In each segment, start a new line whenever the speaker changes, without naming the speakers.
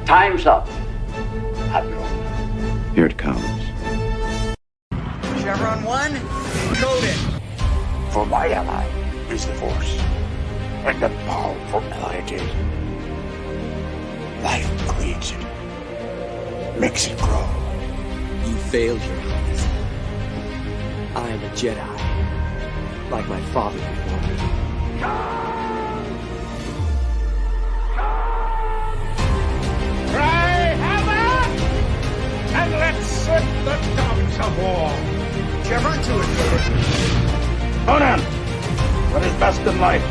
Time's up, Admiral.
Here it comes.
Chevron 1, coded.
For my ally is the Force, and the powerful ally it is. Life creates it, makes it grow.
You failed, Your Highness. I am a Jedi, like my father before me.
Cry hammer, and let's set the dogs of war.
Chevron 2 is coded.
Conan, what is best in life?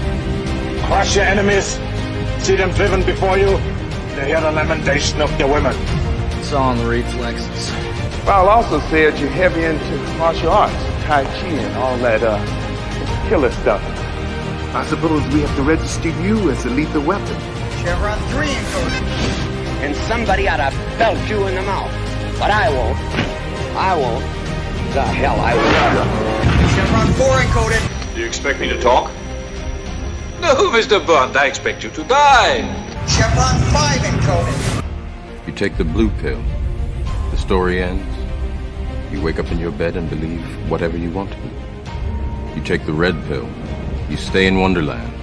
Crush your enemies, see them driven before you, to hear the lamentation of the women.
It's all in the reflexes.
I'll also say that you're heavy into martial arts, Tai Chi and all that killer stuff. I suppose we have to register you as a lethal weapon.
Chevron 3 encoded.
And somebody ought to belt you in the mouth. But I won't. I won't. The hell I will.
Chevron 4 encoded.
Do you expect me to talk? No, Mr. Bond, I expect you to die.
Chevron 5 encoded.
You take the blue pill. The story ends. You wake up in your bed and believe whatever you want to. You take the red pill. You stay in Wonderland.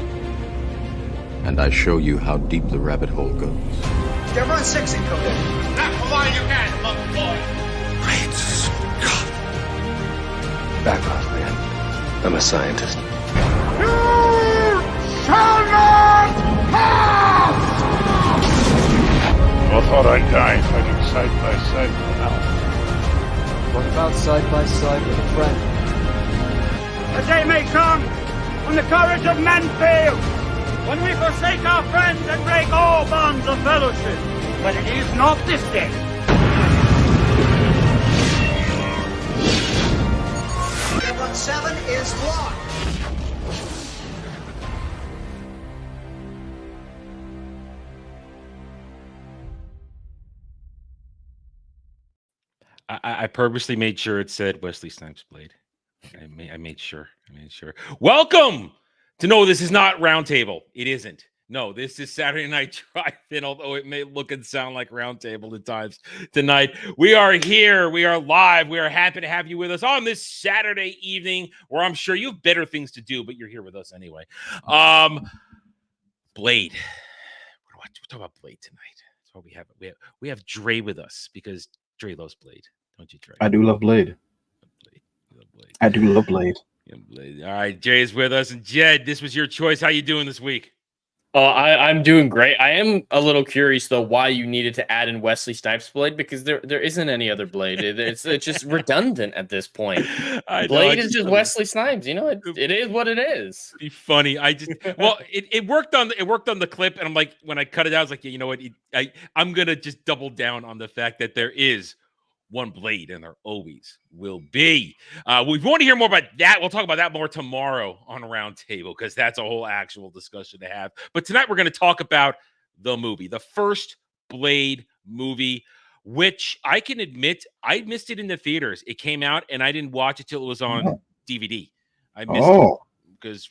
And I show you how deep the rabbit hole goes.
Chevron 6 encoded.
Not for while you can, lump boy.
Great Scott.
Back off, man. I'm a scientist.
You shall not pass!
I thought I'd die fighting side by side with an elf.
What about side by side with a friend?
A day may come when the courage of men fails, when we forsake our friends and break all bonds of fellowship. But it is not this day.
Chevron 7 is locked.
I purposely made sure it said Wesley Snipes Blade. I made sure. Welcome to No, this is not Roundtable. It isn't. No, this is Saturday Night Drive-In, although it may look and sound like Roundtable at times tonight. We are here. We are live. We are happy to have you with us on this Saturday evening where I'm sure you have better things to do, but you're here with us anyway. Blade. We're talking about Blade tonight. That's what we have. We have Dre with us because Dre loves Blade. Don't you, Dre?
I do love Blade. I do love Blade.
Yeah, Blade. All right, Jay's with us. And Jed, this was your choice. How you doing this week?
I'm doing great. I am a little curious though why you needed to add in Wesley Snipes Blade because there isn't any other Blade. It's just redundant at this point. Blade is just Wesley Snipes. You know, it is what it is.
Be funny. It worked on the clip, and I'm like, when I cut it out, I was like, yeah, you know what? I'm gonna just double down on the fact that there is one Blade, and there always will be. We want to hear more about that. We'll talk about that more tomorrow on a Roundtable because that's a whole actual discussion to have. But tonight we're going to talk about the movie, the first Blade movie, which I can admit I missed it in the theaters. It came out, and I didn't watch it till it was on DVD. I missed it because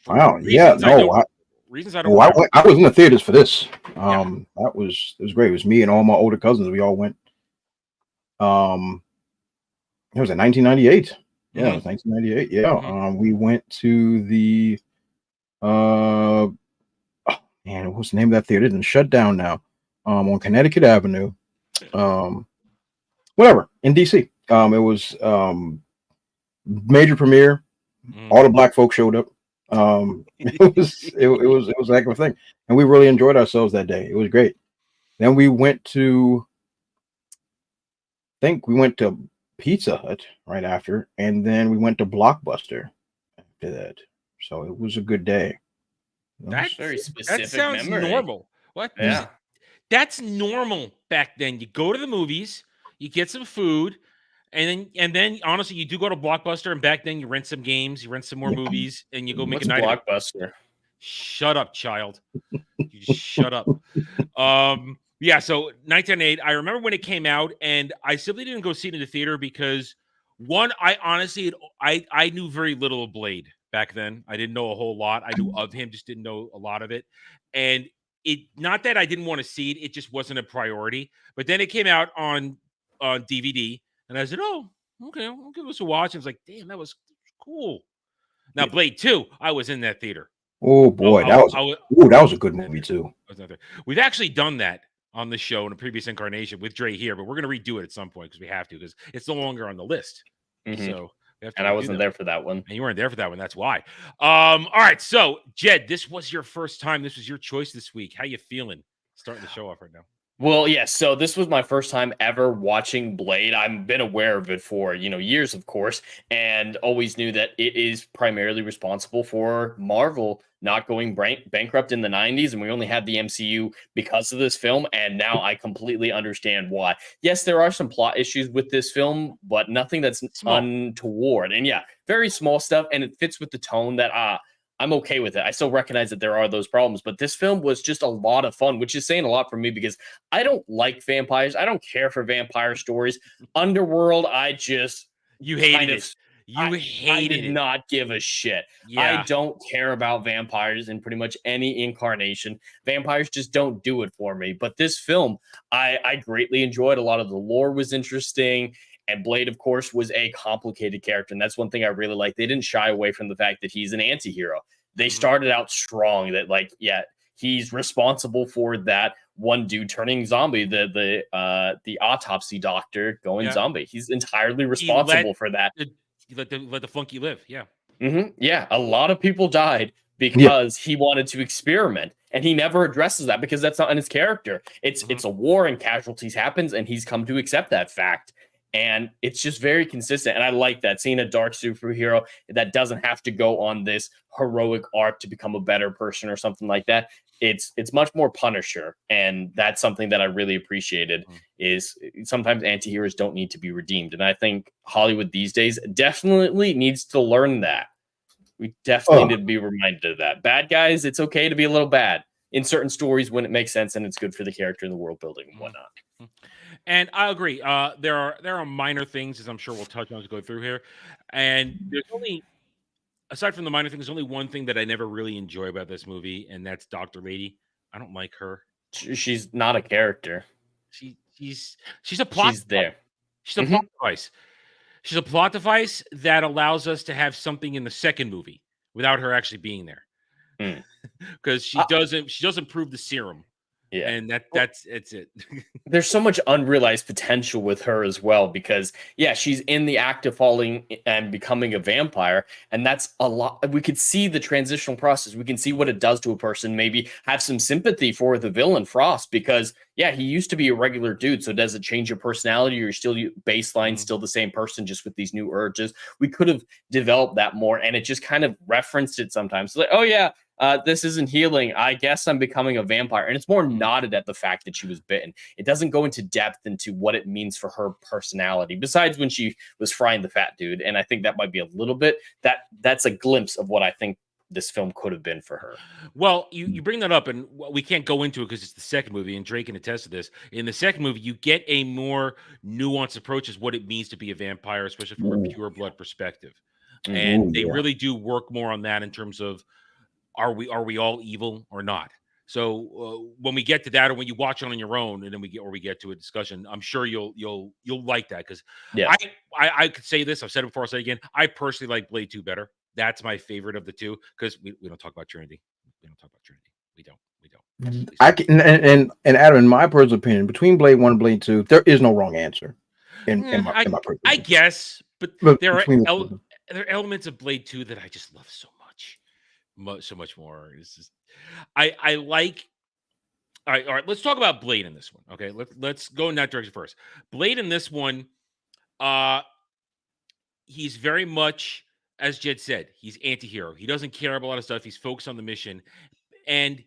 reasons I don't.
I was in the theaters for this. It was great. It was me and all my older cousins. We all went. It was in 1998. Yeah, it was 1998. Yeah. We went to the what was the name of that theater? It didn't shut down now. On Connecticut Avenue. Whatever, in DC. It was major premiere. All the black folks showed up. It was a heck of a thing. And we really enjoyed ourselves that day. It was great. Then we went to Pizza Hut right after, and then we went to Blockbuster after that. So it was a good day.
That's very specific.
That sounds
memory.
Normal. What?
Yeah.
That's normal back then. You go to the movies, you get some food, and then honestly, you do go to Blockbuster, and back then you rent some games, you rent some more movies, and you go make a night.
Blockbuster?
Shut up, child. You just shut up. Yeah, so 1998, I remember when it came out, and I simply didn't go see it in the theater because, one, I honestly, I knew very little of Blade back then. I didn't know a whole lot. I knew of him, just didn't know a lot of it. And not that I didn't want to see it, it just wasn't a priority. But then it came out on DVD, and I said, "Oh, okay, I'll give this a watch." I was like, "Damn, that was cool." Now, Blade 2, I was in that theater.
Oh boy, that was a good movie too.
We've actually done that on the show in a previous incarnation with Dre here, but we're going to redo it at some point because we have to, because it's no longer on the list. So,
and I wasn't there for that one.
And you weren't there for that one. That's why. All right. So, Jed, this was your first time. This was your choice this week. How you feeling starting the show off right now?
Well, yeah, so this was my first time ever watching Blade. I've been aware of it for, years, of course, and always knew that it is primarily responsible for Marvel not going bankrupt in the 90s, and we only had the MCU because of this film, and now I completely understand why. Yes, there are some plot issues with this film, but nothing that's untoward. And yeah, very small stuff, and it fits with the tone that I'm okay with it. I still recognize that there are those problems, but this film was just a lot of fun, which is saying a lot for me because I don't like vampires. I don't care for vampire stories. Underworld,
you hated it.
I did not give a shit.
Yeah.
I don't care about vampires in pretty much any incarnation. Vampires just don't do it for me. But this film, I greatly enjoyed. A lot of the lore was interesting. And Blade, of course, was a complicated character. And that's one thing I really like. They didn't shy away from the fact that he's an anti-hero. They started out strong that, he's responsible for that one dude turning zombie, the autopsy doctor going zombie. He's entirely responsible for that.
Let the flunky live. Yeah.
Yeah. A lot of people died because he wanted to experiment. And he never addresses that because that's not in his character. It's a war and casualties happens, and he's come to accept that fact. And it's just very consistent. And I like that, seeing a dark superhero that doesn't have to go on this heroic arc to become a better person or something like that. It's much more Punisher. And that's something that I really appreciated is sometimes anti-heroes don't need to be redeemed. And I think Hollywood these days definitely needs to learn that. We definitely need to be reminded of that. Bad guys, it's okay to be a little bad in certain stories when it makes sense and it's good for the character and the world building and whatnot.
And I agree. There are minor things, as I'm sure we'll touch on as we go through here. And there's only, aside from the minor things, there's only one thing that I never really enjoy about this movie, and that's Dr. Lady. I don't like her.
She's not a character.
She's a plot.
She's there.
She's a plot device. She's a plot device that allows us to have something in the second movie without her actually being there. Because she doesn't prove the serum.
Yeah.
And that's it.
There's so much unrealized potential with her as well, because she's in the act of falling and becoming a vampire. And that's a lot. We could see the transitional process. We can see what it does to a person, maybe have some sympathy for the villain Frost, because he used to be a regular dude. So does it change your personality, or you're still baseline, still the same person, just with these new urges? We could have developed that more. And it just kind of referenced it sometimes. Like, this isn't healing. I guess I'm becoming a vampire. And it's more nodded at the fact that she was bitten. It doesn't go into depth into what it means for her personality, besides when she was frying the fat dude. And I think that might be a little bit, that's a glimpse of what I think this film could have been for her.
Well, you bring that up, and we can't go into it because it's the second movie, and Drake can attest to this. In the second movie, you get a more nuanced approach as what it means to be a vampire, especially from a pure blood perspective. And they really do work more on that in terms of, are we all evil or not? So when we get to that, or when you watch it on your own, and then we get to a discussion, I'm sure you'll like that, because I could say this. I've said it before. I'll say it again. I personally like Blade 2 better. That's my favorite of the two, because we don't talk about Trinity. We don't talk about Trinity. We don't.
I can, and Adam, in my personal opinion, between Blade 1 and Blade 2, there is no wrong answer. In my personal opinion.
I guess, but there are elements of Blade 2 that I just love so much more. It's just, I like. All right. Let's talk about Blade in this one. Okay, let's go in that direction first. Blade in this one, he's very much, as Jed said, he's anti-hero. He doesn't care about a lot of stuff. He's focused on the mission, and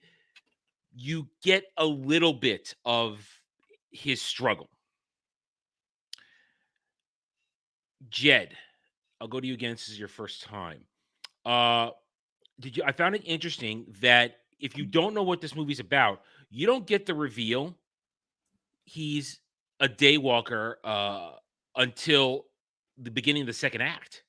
you get a little bit of his struggle. Jed, I'll go to you again. This is your first time. I found it interesting that if you don't know what this movie's about, you don't get the reveal he's a daywalker until the beginning of the second act.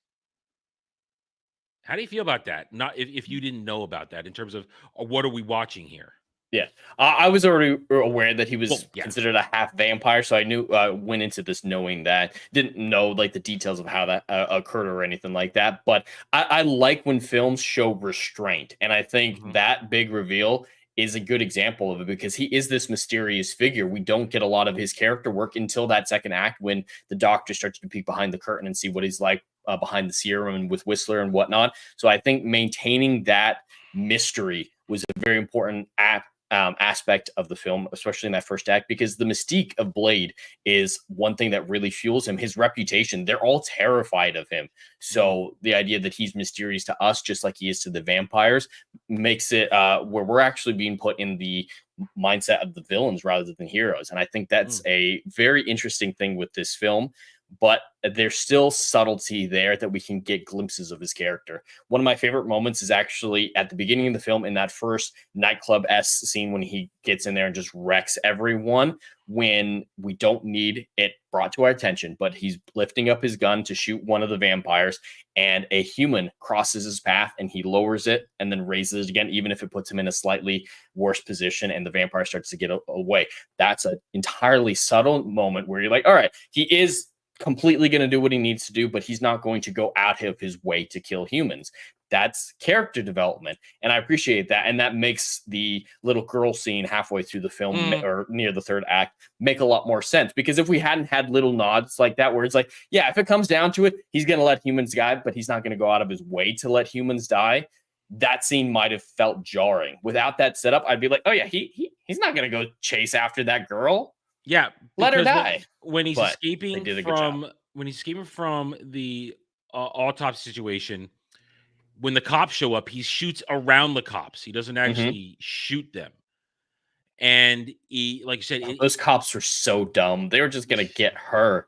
How do you feel about that? Not if you didn't know about that, in terms of what are we watching here?
Yeah, I was already aware that he was considered a half vampire, so I knew went into this knowing that. Didn't know like the details of how that occurred or anything like that. But I like when films show restraint, and I think that big reveal is a good example of it because he is this mysterious figure. We don't get a lot of his character work until that second act when the doctor starts to peek behind the curtain and see what he's like behind the serum and with Whistler and whatnot. So I think maintaining that mystery was a very important aspect of the film, especially in that first act, because the mystique of Blade is one thing that really fuels him. His reputation, they're all terrified of him. So the idea that he's mysterious to us, just like he is to the vampires, makes it where we're actually being put in the mindset of the villains rather than heroes. And I think that's a very interesting thing with this film. But there's still subtlety there that we can get glimpses of his character. One of my favorite moments is actually at the beginning of the film in that first nightclub-esque scene when he gets in there and just wrecks everyone when we don't need it brought to our attention, but he's lifting up his gun to shoot one of the vampires and a human crosses his path and he lowers it and then raises it again, even if it puts him in a slightly worse position and the vampire starts to get away. That's an entirely subtle moment where you're like, all right, he is completely going to do what he needs to do, but he's not going to go out of his way to kill humans. That's character development, and I appreciate that. And that makes the little girl scene halfway through the film or near the third act make a lot more sense, because if we hadn't had little nods like that where it's like, yeah, if it comes down to it, he's going to let humans die, but he's not going to go out of his way to let humans die, that scene might have felt jarring. Without that setup, I'd be like, oh yeah, he's not going to go chase after that girl.
Yeah,
let her die.
When he's escaping from the autopsy situation, when the cops show up, he shoots around the cops. He doesn't actually shoot them. And he, like you said,
those cops were so dumb. They were just gonna get her.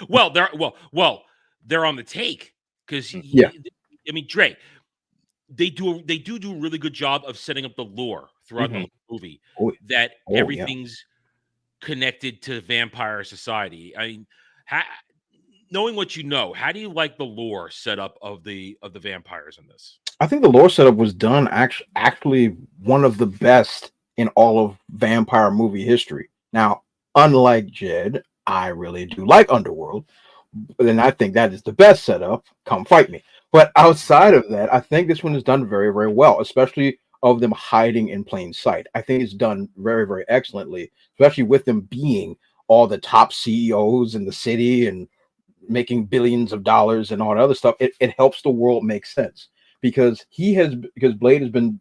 Well, they're on the take because I mean, Dre, they do a really good job of setting up the lore throughout the movie that everything's connected to vampire society. I mean, knowing what you know, how do you like the lore setup of the vampires in this?
I think the lore setup was done actually one of the best in all of vampire movie history. Now, unlike Jed, I really do like Underworld, and I think that is the best setup. Come fight me. But outside of that, I think this one is done very, very well, especially of them hiding in plain sight. I think it's done very, very excellently, especially with them being all the top CEOs in the city and making billions of dollars and all that other stuff. It helps the world make sense because Blade has been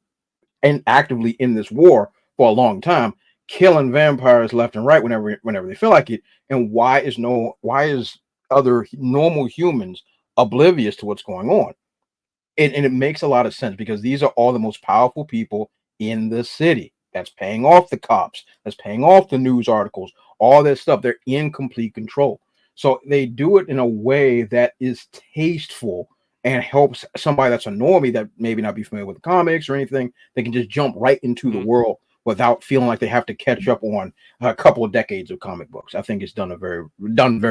actively in this war for a long time, killing vampires left and right whenever they feel like it. And why is other normal humans oblivious to what's going on? And it makes a lot of sense because these are all the most powerful people in the city. That's paying off the cops. That's paying off the news articles. All that stuff. They're in complete control. So they do it in a way that is tasteful and helps somebody that's a normie that maybe not be familiar with the comics or anything. They can just jump right into the world without feeling like they have to catch up on a couple of decades of comic books. I think it's done very,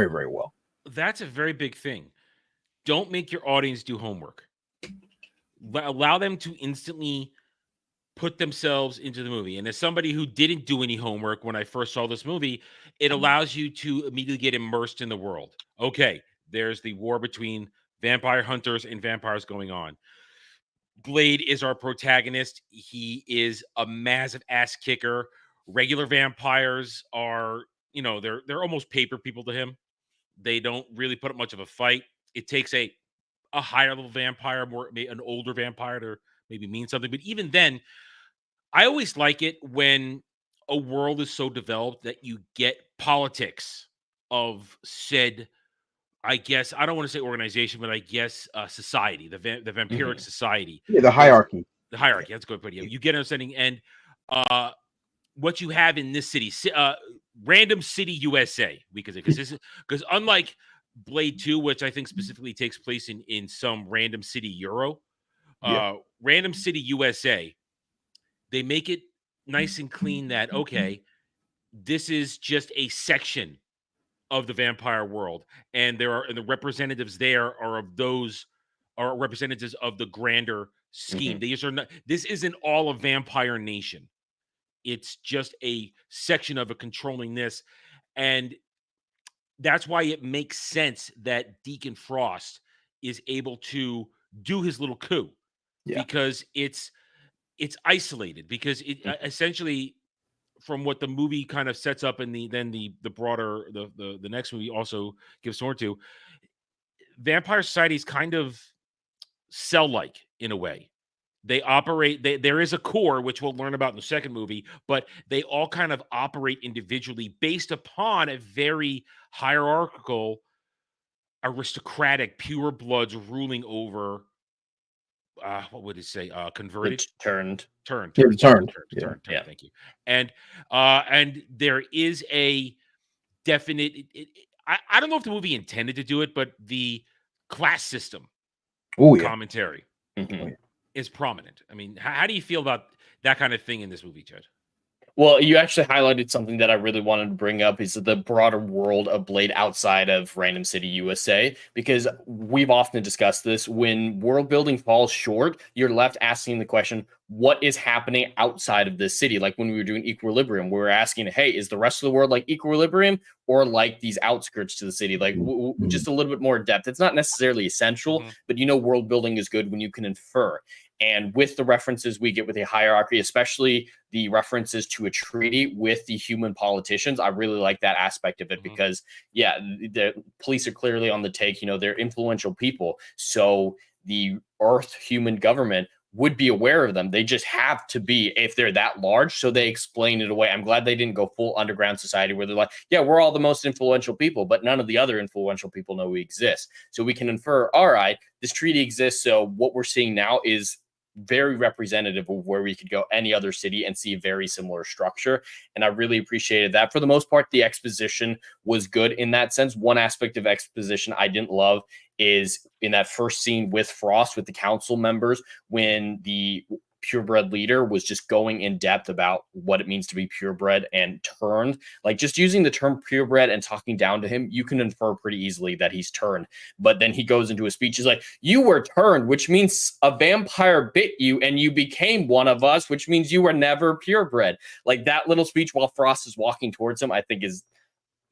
very well.
That's a very big thing. Don't make your audience do homework. Allow them to instantly put themselves into the movie. And as somebody who didn't do any homework when I first saw this movie, it allows you to immediately get immersed in the world. Okay, there's the war between vampire hunters and vampires going on. Blade is our protagonist. He is a massive ass kicker. Regular vampires are, they're almost paper people to him. They don't really put up much of a fight. It takes a higher level vampire, an older vampire to maybe mean something. But even then, I always like it when a world is so developed that you get politics of said, I guess, I don't want to say organization, but I guess society, the vampiric society.
Yeah, the hierarchy.
The hierarchy, that's a good point. You get understanding. And what you have in this city, Random City, USA, because unlike Blade 2, which I think specifically takes place in some random city Euro, Random City USA, they make it nice and clean that, okay, this is just a section of the vampire world, and the representatives there are representatives of the grander scheme. This isn't all a vampire nation. It's just a section of it controlling this. And that's why it makes sense that Deacon Frost is able to do his little coup, because it's isolated, because it essentially, from what the movie kind of sets up, and the broader the next movie also gives forward to, vampire society is kind of cell-like in a way. They operate, there is a core, which we'll learn about in the second movie, but they all kind of operate individually based upon a very hierarchical, aristocratic, pure bloods ruling over, what would it say? Converted?
Turned.
Turned.
Thank
you. And there is a definite, I don't know if the movie intended to do it, but the class system commentary is prominent. I mean, how do you feel about that kind of thing in this movie, Jed?
Well, you actually highlighted something that I really wanted to bring up, is the broader world of Blade outside of Random City, USA, because we've often discussed this. When world building falls short, you're left asking the question, what is happening outside of this city? Like when we were doing Equilibrium, we were asking, hey, is the rest of the world like Equilibrium, or like these outskirts to the city? Like just a little bit more depth. It's not necessarily essential, but world building is good when you can infer. And with the references we get with a hierarchy, especially the references to a treaty with the human politicians, I really like that aspect of it, because, the police are clearly on the take. They're influential people. So the Earth human government would be aware of them. They just have to be, if they're that large. So they explain it away. I'm glad they didn't go full underground society where they're like, yeah, we're all the most influential people, but none of the other influential people know we exist. So we can infer, all right, this treaty exists. So what we're seeing now is very representative of where we could go any other city and see a very similar structure. And I really appreciated that. For the most part, the exposition was good in that sense. One aspect of exposition I didn't love is in that first scene with Frost, with the council members, when the purebred leader was just going in depth about what it means to be purebred and turned. Like, just using the term purebred and talking down to him, you can infer pretty easily that he's turned. But then he goes into a speech, he's like, you were turned, which means a vampire bit you and you became one of us, which means you were never purebred. Like, that little speech while Frost is walking towards him, I think is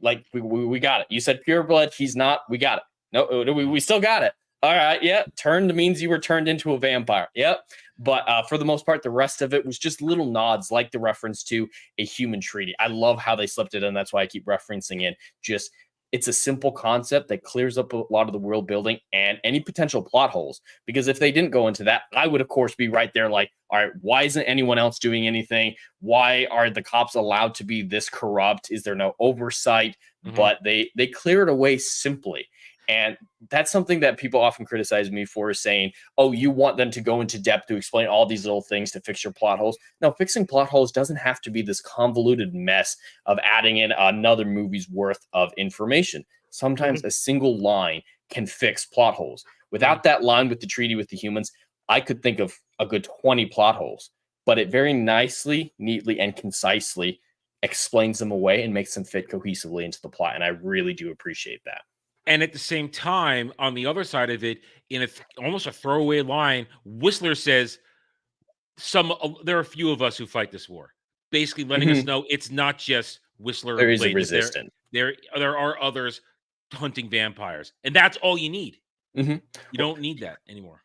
like, we got it. You said purebred, he's not, we got it. No, we still got it. All right, yeah, turned means you were turned into a vampire. Yep. But for the most part, the rest of it was just little nods, like the reference to a human treaty. I love how they slipped it in. That's why I keep referencing it. Just, it's a simple concept that clears up a lot of the world building and any potential plot holes. Because if they didn't go into that, I would, of course, be right there like, all right, why isn't anyone else doing anything? Why are the cops allowed to be this corrupt? Is there no oversight? But they clear it away simply. And that's something that people often criticize me for, is saying, oh, you want them to go into depth to explain all these little things to fix your plot holes. No, fixing plot holes doesn't have to be this convoluted mess of adding in another movie's worth of information. Sometimes a single line can fix plot holes. Without that line with the treaty with the humans, I could think of a good 20 plot holes, but it very nicely, neatly, and concisely explains them away and makes them fit cohesively into the plot. And I really do appreciate that.
And at the same time, on the other side of it, in almost a throwaway line, Whistler says, there are a few of us who fight this war. Basically letting us know it's not just Whistler.
There is a resistance.
There are others hunting vampires. And that's all you need. You don't need that anymore.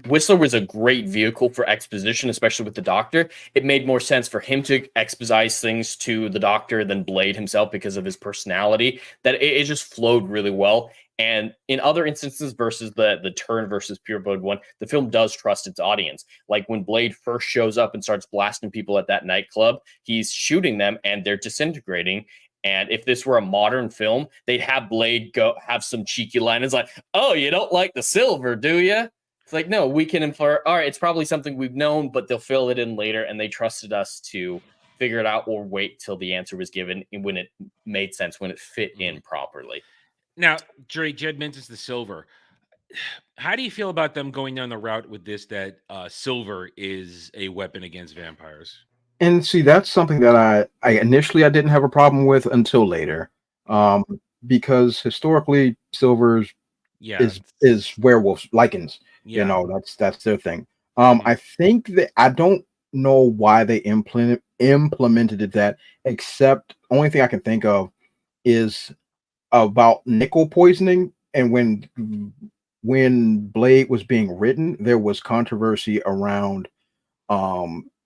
Whistler was a great vehicle for exposition, especially with the Doctor. It made more sense for him to expose things to the Doctor than Blade himself because of his personality, that it just flowed really well. And in other instances versus the Turn versus Pureblood one, the film does trust its audience. Like when Blade first shows up and starts blasting people at that nightclub, he's shooting them and they're disintegrating. And if this were a modern film, they'd have Blade go have some cheeky line. It's like, oh, you don't like the silver, do you? It's like, no, we can infer, all right, it's probably something we've known, but they'll fill it in later. And they trusted us to figure it out or wait till the answer was given when it made sense, when it fit in properly.
Now, Jed mentions the silver. How do you feel about them going down the route with this, that silver is a weapon against vampires?
And see, that's something that I initially I didn't have a problem with until later, because historically silver is werewolves, lichens. You know, that's their thing. I think that I don't know why they implemented it that, except only thing I can think of is about nickel poisoning. And when Blade was being written, there was controversy around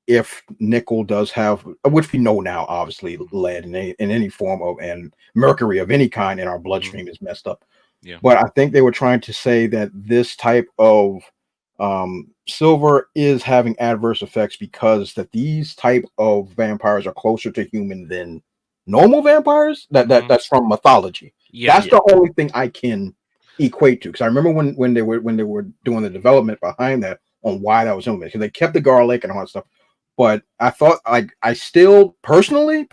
if nickel does have, which we know now, obviously lead in any form of, and mercury of any kind in our bloodstream is messed up.
Yeah.
But I think they were trying to say that this type of silver is having adverse effects because that these type of vampires are closer to human than normal vampires. That's from mythology.
Yeah,
that's the only thing I can equate to, because I remember when they were doing the development behind that on why that was implemented, because they kept the garlic and all that stuff. But I thought, I still personally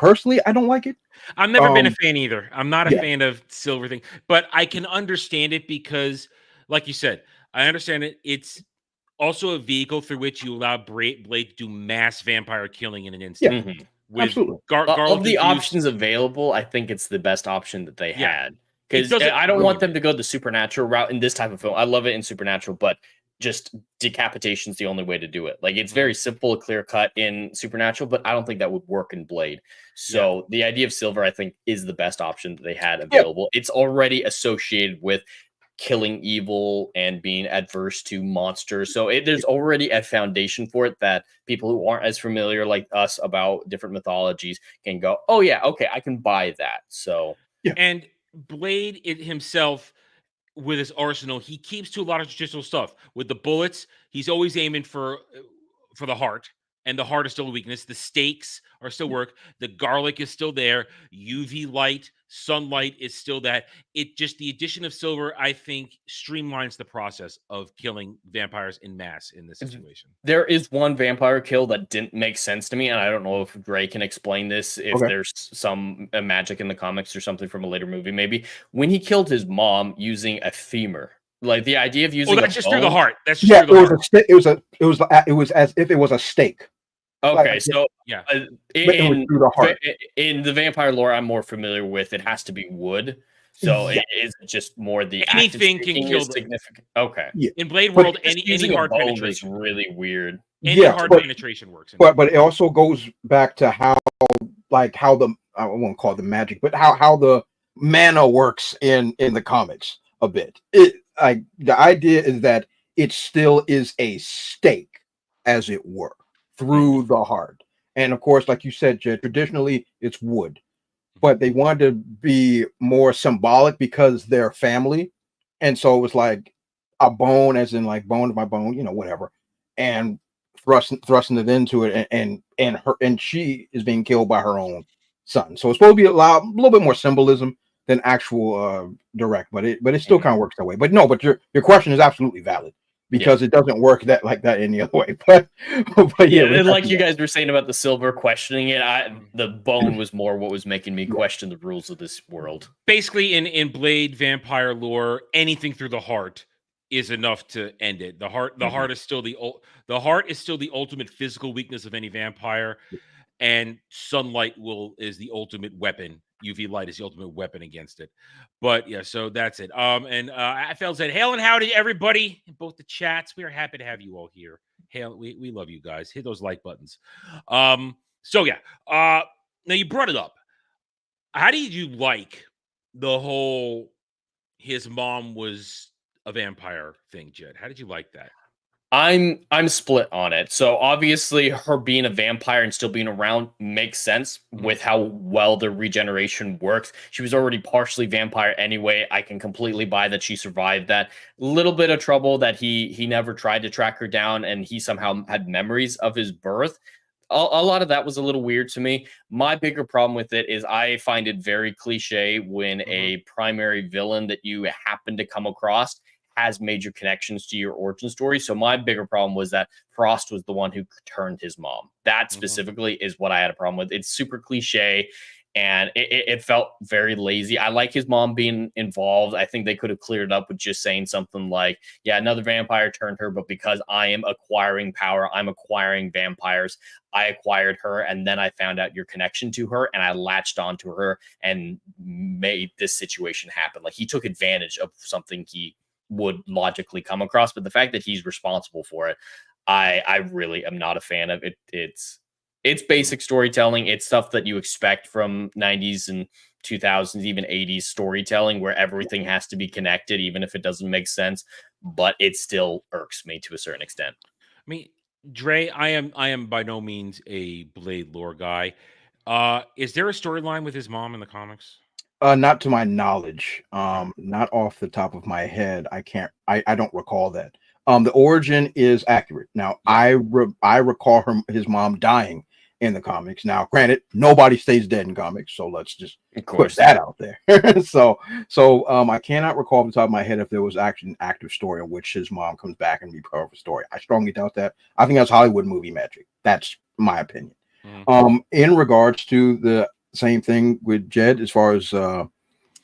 I don't like it.
I've never been a fan either. I'm not a fan of silver thing, but I can understand it because, like you said, I understand it. It's also a vehicle through which you allow Blade to do mass vampire killing in an instant.
Yeah,
with
absolutely.
Of the options available, I think it's the best option that they had. Because I don't want them to go the supernatural route in this type of film. I love it in Supernatural, but just decapitation is the only way to do it. Like, it's very simple, clear cut in Supernatural, but I don't think that would work in Blade. So the idea of silver, I think, is the best option that they had available. It's already associated with killing evil and being adverse to monsters. So there's already a foundation for it that people who aren't as familiar like us about different mythologies can go, oh yeah, okay, I can buy that. So
and Blade himself, with his arsenal, he keeps to a lot of traditional stuff. With the bullets, he's always aiming for the heart, and the heart is still a weakness. The stakes are still work. The garlic is still there. UV light, sunlight is still that. It just, the addition of silver, I think, streamlines the process of killing vampires in mass in this situation.
There is one vampire kill that didn't make sense to me, and I don't know if Gray can explain this, if there's some magic in the comics or something from a later movie, maybe. When he killed his mom using a femur, like the idea of using
that's just through the heart. That's
just through the heart. It was as if it was a stake.
Okay, so
through the heart.
In the vampire lore I'm more familiar with, it has to be wood. So it is just more the
anything can kill
significant. Okay.
In Blade World, any hard penetration
is really weird.
Any hard penetration works.
But it also goes back to how the, I won't call it the magic, but how the mana works in the comics a bit. The idea is that it still is a stake, as it were, through the heart. And of course, like you said, Jed, traditionally it's wood, but they wanted to be more symbolic because they're family. And so it was like a bone, as in like bone of my bone, whatever, and thrusting it into it, and she is being killed by her own son. So it's supposed to be a little bit more symbolism than actual direct, but it still kind of works that way. But no, but your question is absolutely valid, because it doesn't work like that any other way. But
and like you guys were saying about the silver, questioning it, the bone was more what was making me question the rules of this world.
Basically, in Blade vampire lore, anything through the heart is enough to end it. The heart is still the ultimate physical weakness of any vampire, and sunlight is the ultimate weapon. UV light is the ultimate weapon against it. But yeah, so that's it. And I felt said, hail and howdy, everybody in both the chats. We are happy to have you all here. Hail, we love you guys. Hit those like buttons. So yeah. Now you brought it up. How did you like the whole his mom was a vampire thing, Jed? How did you like that?
I'm split on it. So obviously her being a vampire and still being around makes sense with how well the regeneration works. She was already partially vampire anyway. I can completely buy that she survived that. Little bit of trouble that he never tried to track her down, and he somehow had memories of his birth. A lot of that was a little weird to me. My bigger problem with it is I find it very cliche when a primary villain that you happen to come across has major connections to your origin story. So my bigger problem was that Frost was the one who turned his mom. That specifically is what I had a problem with. It's super cliche, and it felt very lazy. I like his mom being involved. I think they could have cleared it up with just saying something like, yeah, another vampire turned her, but because I am acquiring power, I'm acquiring vampires, I acquired her, and then I found out your connection to her, and I latched onto her and made this situation happen. Like, he took advantage of something he would logically come across, but the fact that he's responsible for it, I really am not a fan of it. It's basic storytelling. It's stuff that you expect from 90s and 2000s, even 80s storytelling, where everything has to be connected, even if it doesn't make sense. But it still irks me to a certain extent.
I mean, Dre, I am by no means a Blade lore guy. Is there a storyline with his mom in the comics?
Not to my knowledge. Not off the top of my head. I don't recall that. The origin is accurate. Now, I recall his mom dying in the comics. Now, granted, nobody stays dead in comics, so let's just put that out there. so I cannot recall off the top of my head if there was actually an active story in which his mom comes back and be part of a story. I strongly doubt that. I think that's Hollywood movie magic. That's my opinion. In regards to the same thing with Jed, as far as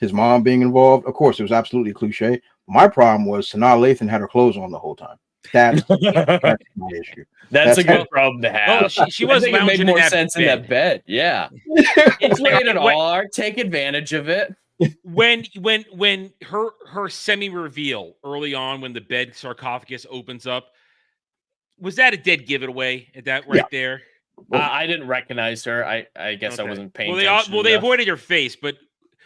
his mom being involved, of course, it was absolutely cliche. My problem was Sanaa Lathan had her clothes on the whole time. That's my issue.
That's a good problem to have.
Well, she was
lounging. It made more sense in that bed. Yeah, it's rated R. Take advantage of it.
When her semi reveal early on, when the bed sarcophagus opens up, was that a dead giveaway at that there?
I didn't recognize her. I guess I wasn't paying
attention.
Well,
they avoided her face, but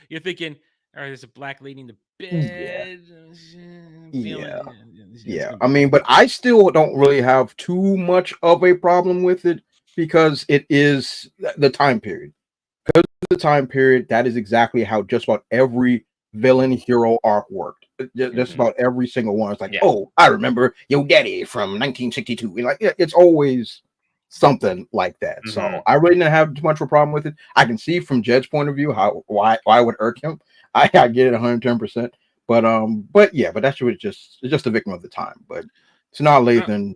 you're thinking, all right, there's a black lady in the bed.
Yeah. I mean, but I still don't really have too much of a problem with it because it is the time period. Because of the time period, that is exactly how just about every villain hero arc worked. Just about every single one. It's like, oh, I remember your daddy from 1962. Like, it's always something like that. So I really didn't have too much of a problem with it. I can see from Jed's point of view why it would irk him. I get it 110%. But that's just a victim of the time. But it's not Lathan.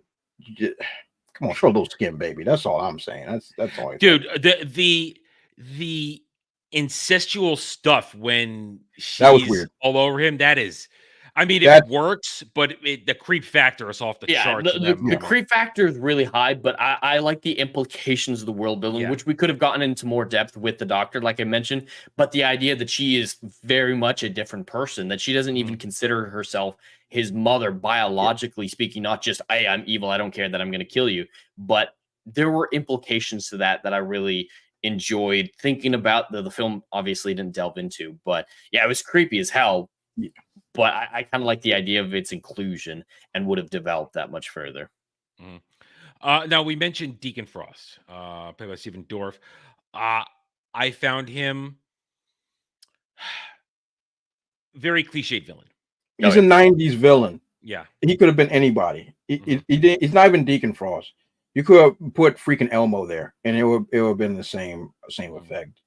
Come on, show a little skin, baby. That's all I'm saying. That's all.
Dude, the incestual stuff when
that was weird
all over him. That is, I mean, it works, but the creep factor is off the charts.
The creep factor is really high, but I like the implications of the world building, which we could have gotten into more depth with the Doctor, like I mentioned. But the idea that she is very much a different person, that she doesn't even consider herself his mother, biologically speaking, not just, hey, I'm evil, I don't care that I'm going to kill you. But there were implications to that I really enjoyed thinking about. The film obviously didn't delve into, but yeah, it was creepy as hell. Yeah. But I kind of like the idea of its inclusion and would have developed that much further.
Now, we mentioned Deacon Frost, played by Stephen Dorff. I found him very cliched villain.
He's a 90s villain.
Yeah.
He could have been anybody. He's not even Deacon Frost. You could have put freaking Elmo there, and it would have been the same effect.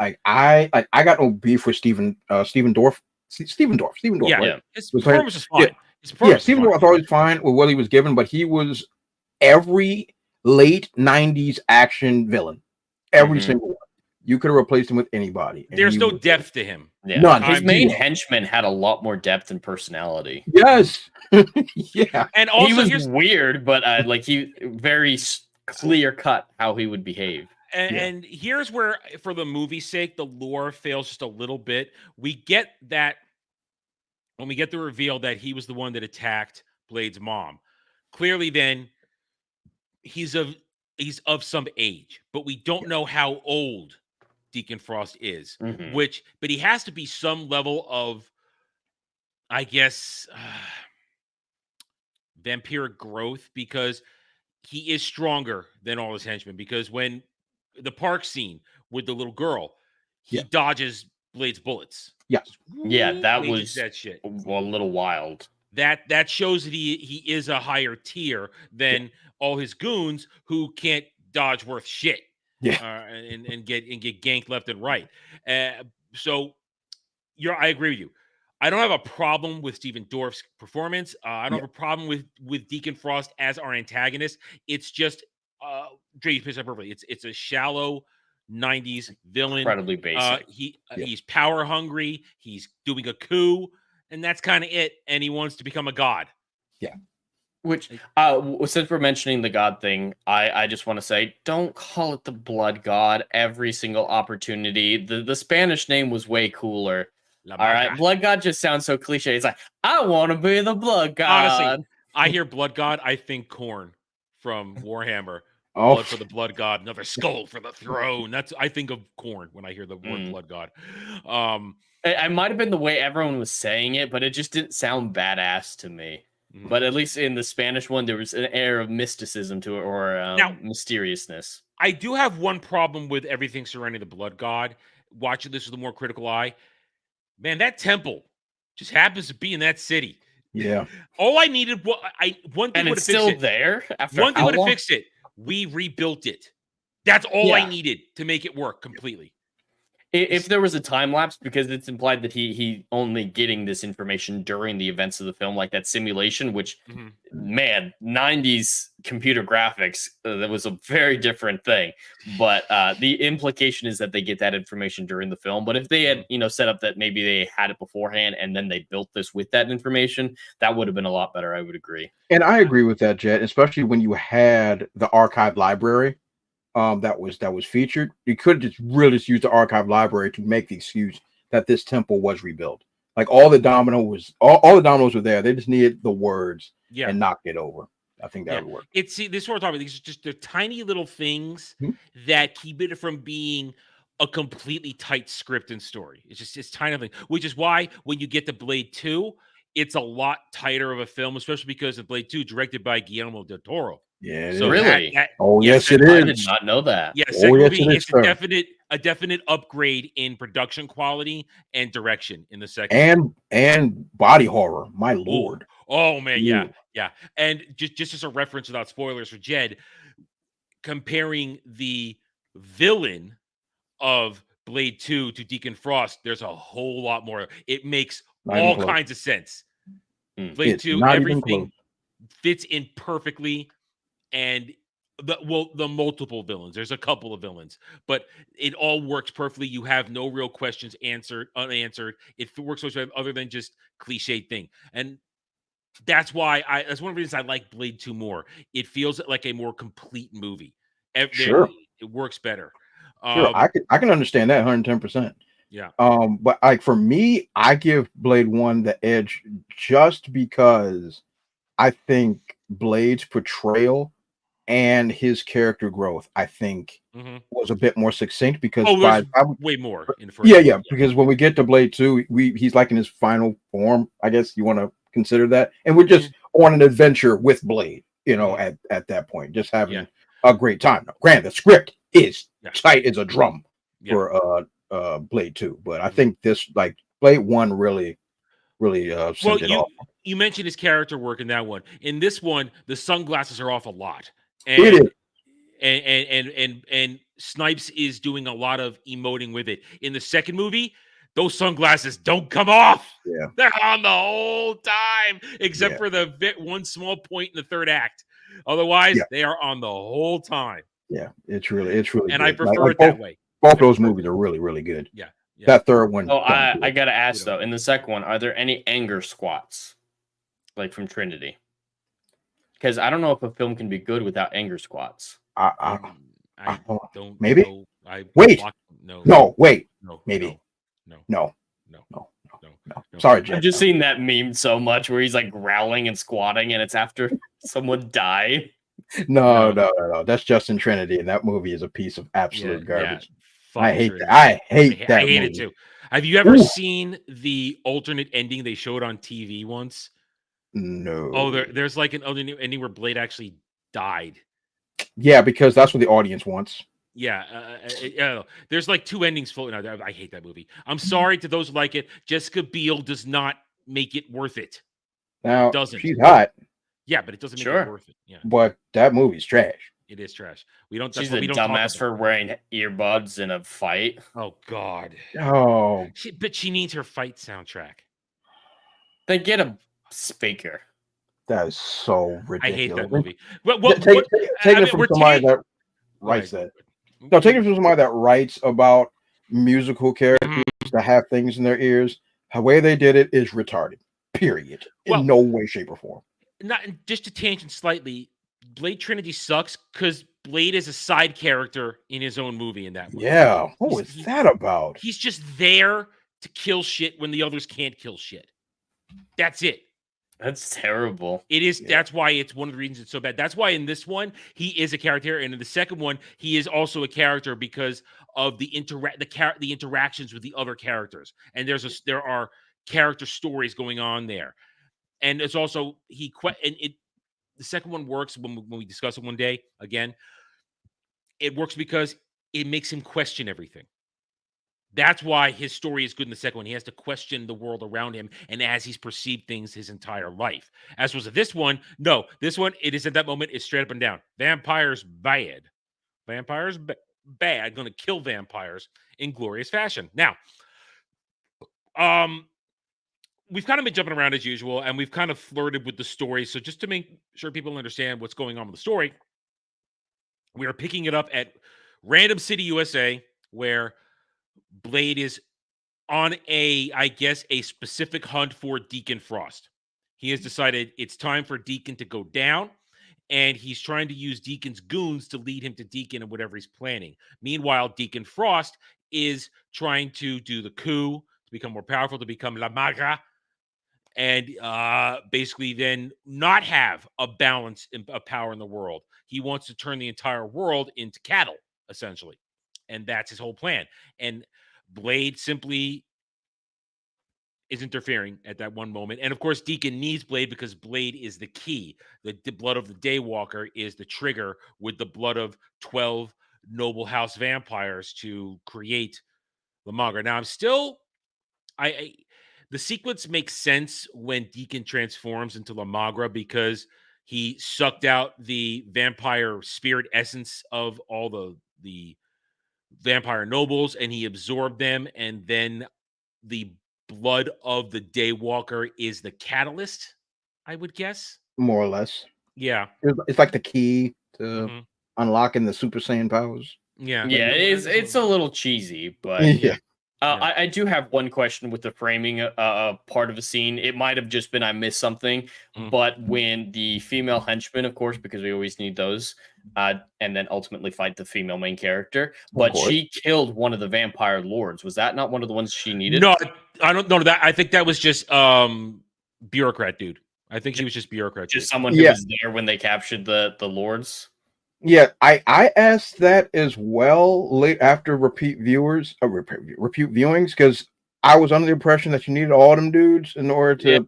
Like I got no beef with Stephen Dorff. Stephen Dorff.
Yeah,
right?
His performance was fine.
Stephen Dorff I thought he was fine with what he was given, but he was every late 90s action villain. Every single one. You could have replaced him with anybody.
There's no depth to him.
Yeah.
None.
His main henchman had a lot more depth and personality.
Yes. Yeah.
And also
he was weird, but he very clear cut how he would behave.
And here's where, for the movie's sake, the lore fails just a little bit. We get that when we get the reveal that he was the one that attacked Blade's mom. Clearly, then he's of some age, but we don't know how old Deacon Frost is. But he has to be some level of, I guess, vampiric growth, because he is stronger than all his henchmen. Because when the park scene with the little girl, he dodges Blade's bullets.
That was
that shit.
A little wild.
That shows that he is a higher tier than all his goons who can't dodge worth shit. And get ganked left and right. So I agree with you. I don't have a problem with Stephen Dorff's performance. I don't have a problem with Deacon Frost as our antagonist. It's just Dre, you pitched that perfectly. It's a shallow 90s villain.
Incredibly basic.
He's power hungry. He's doing a coup, and that's kind of it. And he wants to become a god.
Yeah.
Which, since we're mentioning the god thing, I just want to say, don't call it the blood god every single opportunity. The Spanish name was way cooler. All right, blood god just sounds so cliche. It's like, I want to be the blood god.
Honestly, I hear blood god, I think corn. from Warhammer.
Oh.
Blood for the blood god, another skull for the throne. I think of Korn when I hear the word blood god.
I might have been the way everyone was saying it, but it just didn't sound badass to me. But at least in the Spanish one, there was an air of mysticism to it, or mysteriousness.
I do have one problem with everything surrounding the blood god. Watching this with a more critical eye, man, that temple just happens to be in that city.
Yeah.
All I needed, one thing
and
would
it's
have fixed
still
it.
there. After
One thing
how
would have
long?
fixed it. We rebuilt it. That's all I needed to make it work completely.
If there was a time lapse, because it's implied that he only getting this information during the events of the film, like that simulation, which, man, 90s computer graphics, that was a very different thing. But the implication is that they get that information during the film. But if they had, set up that maybe they had it beforehand and then they built this with that information, that would have been a lot better. I would agree.
And I agree with that, Jet, especially when you had the archive library. That was featured. You could just really use the archive library to make the excuse that this temple was rebuilt. Like all the dominoes were there. They just needed the words and knocked it over. I think that would work.
This is what we're talking about. These are just the tiny little things that keep it from being a completely tight script and story. It's tiny thing, which is why when you get to Blade 2, it's a lot tighter of a film, especially because of Blade 2, directed by Guillermo del Toro.
Yeah,
so really?
Yes, it is.
I did not know that.
Yes,
it's
a definite upgrade in production quality and direction in the second.
And body horror. My lord.
Oh man, yeah. And just as a reference, without spoilers for Jed, comparing the villain of Blade 2 to Deacon Frost, there's a whole lot more. It makes all kinds of sense. Blade 2, everything fits in perfectly. And the multiple villains. There's a couple of villains, but it all works perfectly. You have no real questions unanswered. It works other than just cliche thing. And that's why that's one of the reasons I like Blade 2 more. It feels like a more complete movie.
Sure.
It works better.
Sure, I can understand that 110%.
Yeah.
But like for me, I give Blade 1 the edge just because I think Blade's portrayal and his character growth, I think, was a bit more succinct because
way more in the first.
Yeah. Because when we get to Blade 2, he's like in his final form, I guess you want to consider that, and we're just on an adventure with Blade, at that point, just having a great time. Now, granted, the script is tight as a drum for Blade 2, but I think this Blade 1 really sent it off.
You mentioned his character work in that one. In this one, the sunglasses are off a lot. And Snipes is doing a lot of emoting with it. In the second movie, those sunglasses don't come off.
Yeah,
they're on the whole time, except for the one small point in the third act. Otherwise, they are on the whole time.
Yeah, it's really
and
good.
I prefer it that way.
Both those movies are really, really good.
Yeah.
That third one.
Oh, I gotta ask though. In the second one, are there any anger squats, like from Trinity? Because I don't know if a film can be good without anger squats.
I don't.
Maybe.
Know.
Wait.
No.
Wait.
No.
Maybe.
No.
Sorry, Jen.
I've just seen that meme so much where he's like growling and squatting, and it's after someone died.
No. That's Justin Trinity, and that movie is a piece of absolute garbage. I hate that.
I hate
movie.
it too. Have you ever seen the alternate ending they showed on TV once?
No.
Oh, there's like an alternate ending where Blade actually died.
Yeah, because that's what the audience wants.
Yeah, there's like two endings floating out there. I hate that movie. I'm sorry to those who like it. Jessica Biel does not make it worth it.
Now,
doesn't.
She's hot.
Yeah, but it doesn't make it worth it. Yeah,
but that movie's trash.
It is trash. We don't.
She's a dumbass for wearing earbuds in a fight.
Oh God.
Oh.
But she needs her fight soundtrack.
Then get a speaker.
That is so ridiculous.
I hate that movie.
Take it from somebody that writes that. No, take it from somebody that writes about musical characters that have things in their ears. The way they did it is retarded. Period. In no way, shape, or form.
Not just to tangent slightly. Blade Trinity sucks because Blade is a side character in his own movie in that movie.
Yeah. What was that about?
He's just there to kill shit when the others can't kill shit. That's it.
That's terrible.
It is. That's why it's one of the reasons it's so bad. That's why in this one he is a character, and in the second one he is also a character because of the interactions with the other characters. And there are character stories going on there, and it's also the second one works when we discuss it one day again. It works because it makes him question everything. That's why his story is good in the second one. He has to question the world around him and as he's perceived things his entire life. As was this one, no. This one, it is at that moment, it's straight up and down. Vampires bad. Vampires bad. Going to kill vampires in glorious fashion. Now, we've kind of been jumping around as usual, and we've kind of flirted with the story. So just to make sure people understand what's going on with the story, we are picking it up at Random City, USA, where Blade is on a specific hunt for Deacon Frost. He has decided it's time for Deacon to go down, and he's trying to use Deacon's goons to lead him to Deacon and whatever he's planning. Meanwhile, Deacon Frost is trying to do the coup, to become more powerful, to become La Magra, and basically then not have a balance of power in the world. He wants to turn the entire world into cattle, essentially. And that's his whole plan. And Blade simply is interfering at that one moment. And of course, Deacon needs Blade because Blade is the key. The blood of the Daywalker is the trigger with the blood of 12 noble house vampires to create La Magra. Now, the sequence makes sense when Deacon transforms into La Magra because he sucked out the vampire spirit essence of all the vampire nobles, and he absorbed them, and then the blood of the Daywalker is the catalyst, I would guess.
More or less.
Yeah.
It's like the key to unlocking the Super Saiyan powers.
Yeah.
Yeah, it's a little cheesy, but
yeah.
I do have one question with the framing part of the scene. It might have just been I missed something, but when the female henchman, of course, because we always need those, and then ultimately fight the female main character, but she killed one of the vampire lords. Was that not one of the ones she needed?
No, I don't know that. I think that was just bureaucrat dude. I think he was just bureaucrat.
Just someone who was there when they captured the lords.
Yeah, I asked that as well late after repeat viewings, because I was under the impression that you needed all them dudes in order to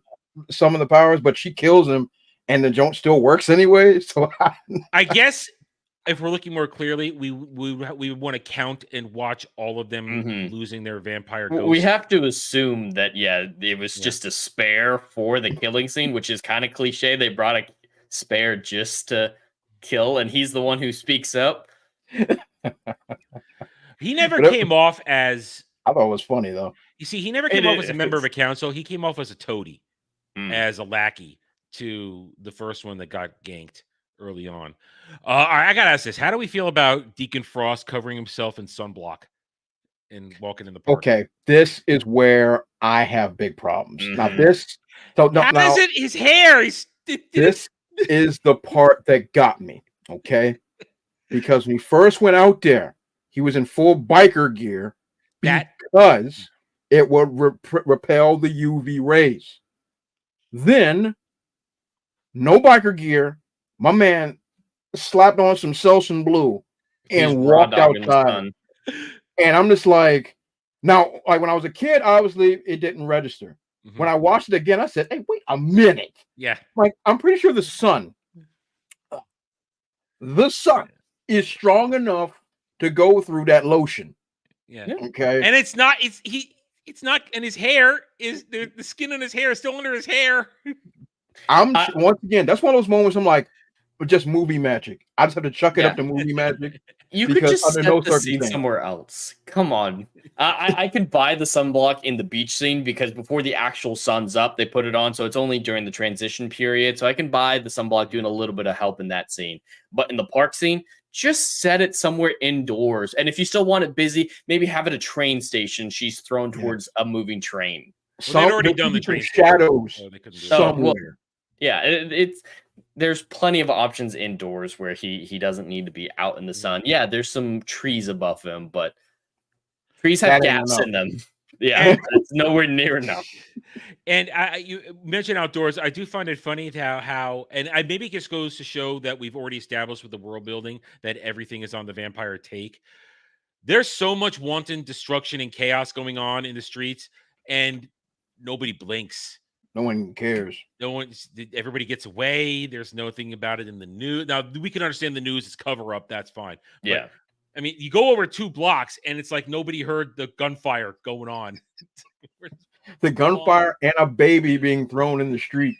summon the powers, but she kills them and the joint still works anyway. So
I guess if we're looking more clearly, we want to count and watch all of them losing their vampire ghosts.
We have to assume that it was just a spare for the killing scene, which is kind of cliche. They brought a spare just to kill, and he's the one who speaks up.
He never came off as...
I thought it was funny, though.
You see, he never came off as a member of a council. He came off as a toady, as a lackey to the first one that got ganked early on. All right, I got to ask this. How do we feel about Deacon Frost covering himself in sunblock and walking in the park?
Okay, this is where I have big problems. Now, this...
How is it his hair?
This is the part that got me, okay? Because when he first went out there, he was in full biker gear because it would repel the UV rays. Then, no biker gear, my man slapped on some Selsun Blue and walked outside. And I'm just like, now, like when I was a kid, obviously it didn't register. When I watched it again, I said, hey, wait a minute.
Yeah.
Like, I'm pretty sure the sun is strong enough to go through that lotion.
Yeah.
Okay.
And it's not, and his hair is, the skin on his hair is still under his hair.
Once again, that's one of those moments I'm like, just movie magic. I just have to chuck it up to movie magic.
You could just set the scene somewhere else. Come on. I could buy the sunblock in the beach scene because before the actual sun's up, they put it on. So it's only during the transition period. So I can buy the sunblock doing a little bit of help in that scene. But in the park scene, just set it somewhere indoors. And if you still want it busy, maybe have it a train station. She's thrown towards a moving train.
Well, they'd already done the train
shadows
somewhere.
It's there's plenty of options indoors where he doesn't need to be out in the sun. Yeah, there's some trees above him, but trees have gaps in them. Yeah, it's nowhere near enough.
And you mentioned outdoors. I do find it funny how and maybe it just goes to show that we've already established with the world building that everything is on the vampire take. There's so much wanton destruction and chaos going on in the streets, and nobody blinks.
No one cares.
No one. Everybody gets away. There's nothing about it in the news. Now we can understand the news is cover up. That's fine.
Yeah.
But, I mean, you go over 2 blocks, and it's like nobody heard the gunfire going on.
The gunfire and a baby being thrown in the street,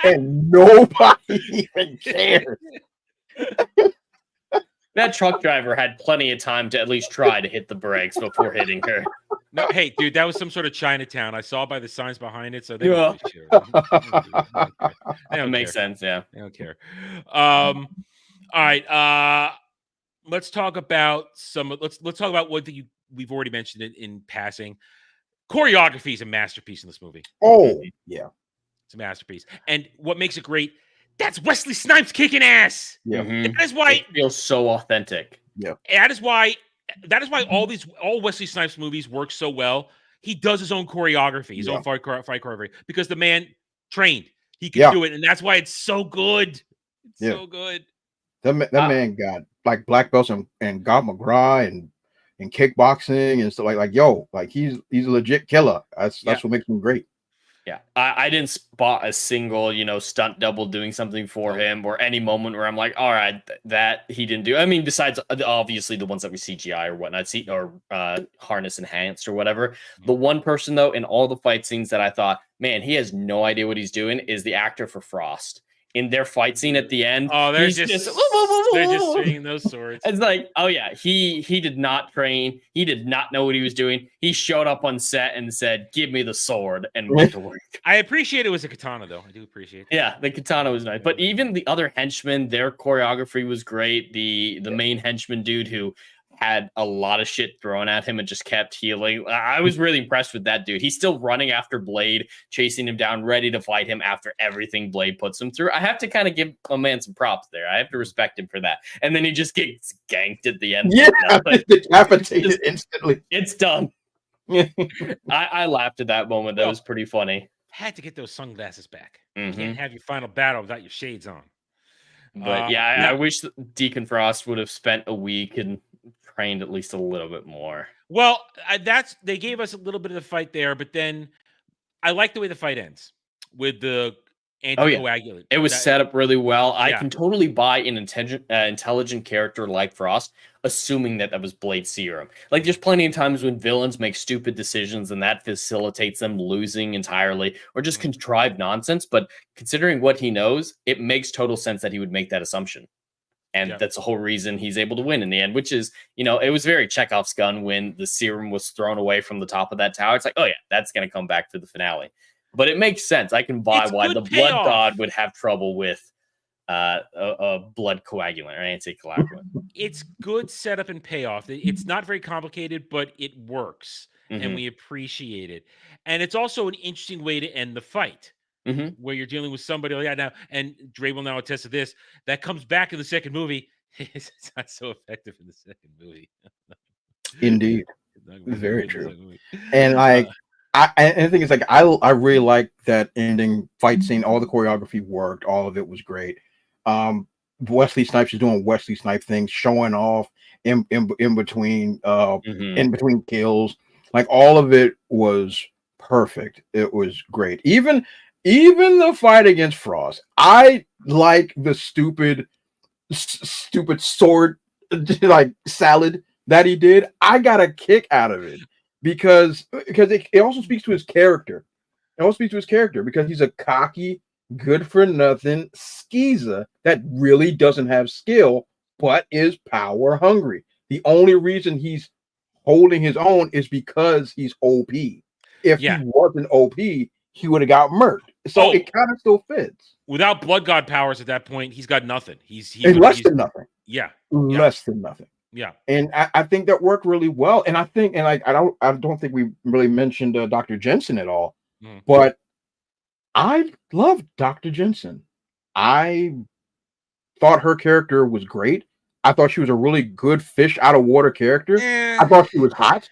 and nobody even cares.
That truck driver had plenty of time to at least try to hit the brakes before hitting her.
No, hey, dude, that was some sort of Chinatown. I saw by the signs behind it, so they
Yeah.
don't really care.
That makes sense, yeah.
They don't care. All right, let's talk about let's talk about what we've already mentioned in passing. Choreography is a masterpiece in this movie.
Oh, yeah.
It's a masterpiece. And what makes it great, that's Wesley Snipes kicking ass.
Yeah.
That is why
it feels so authentic.
Yeah.
That is why all Wesley Snipes movies work so well. He does his own choreography, his own fight choreography, because the man trained. He can do it, and that's why it's so good. It's so good.
That man got like black belts and God McGraw and kickboxing and stuff like he's a legit killer. That's what makes him great.
Yeah, I didn't spot a single, stunt double doing something for him or any moment where I'm like, all right, that he didn't do. I mean, besides obviously the ones that we CGI or whatnot, or harness enhanced or whatever. The one person though in all the fight scenes that I thought, man, he has no idea what he's doing is the actor for Frost. In their fight scene at the end,
they're just swinging those swords.
It's like, oh yeah, he did not train. He did not know what he was doing. He showed up on set and said, "Give me the sword," and went to work.
I appreciate it was a katana, though. I do appreciate it.
Yeah, the katana was nice. But even the other henchmen, their choreography was great. The main henchman dude who had a lot of shit thrown at him and just kept healing. I was really impressed with that dude. He's still running after Blade, chasing him down, ready to fight him after everything Blade puts him through. I have to kind of give a man some props there. I have to respect him for that. And then he just gets ganked at the end.
Yeah, decapitated instantly.
It's done. I laughed at that moment. That was pretty funny.
Had to get those sunglasses back.
Mm-hmm.
You can't have your final battle without your shades on.
But I wish Deacon Frost would have spent a week and trained at least a little bit more.
Well, they gave us a little bit of the fight there, but then I like the way the fight ends with the anticoagulant.
It was set up really well. I can totally buy an intelligent character like Frost, assuming that was Blade serum. Like, there's plenty of times when villains make stupid decisions and that facilitates them losing entirely or just contrived nonsense. But considering what he knows, it makes total sense that he would make that assumption. And that's the whole reason he's able to win in the end, which is, it was very Chekhov's gun when the serum was thrown away from the top of that tower. It's like, oh yeah, that's going to come back for the finale. But it makes sense. I can buy why the blood god would have trouble with a blood coagulant or anticoagulant.
It's good setup and payoff. It's not very complicated, but it works. And we appreciate it. And it's also an interesting way to end the fight. Where you're dealing with somebody like that now, and Dre will now attest to this, that comes back in the second movie. It's not so effective in the second movie.
Indeed. Very true. And like, and the thing is, like, I really like that ending fight scene. All the choreography worked. All of it was great. Wesley Snipes is doing Wesley Snipes things, showing off in between kills. Like, all of it was perfect. It was great. Even the fight against Frost, I like the stupid sword like salad that he did. I got a kick out of it because it also speaks to his character. It also speaks to his character because he's a cocky, good for nothing skeezer that really doesn't have skill but is power hungry. The only reason he's holding his own is because he's OP. If he wasn't OP, he would have got murked. So it kind of still fits.
Without blood god powers at that point, he's got nothing. He's
less than nothing.
Yeah.
Less than nothing.
Yeah.
And I think that worked really well. And I think, and like, I don't think we really mentioned Dr. Jensen at all, but I love Dr. Jensen. I thought her character was great. I thought she was a really good fish out of water character. I thought she was hot.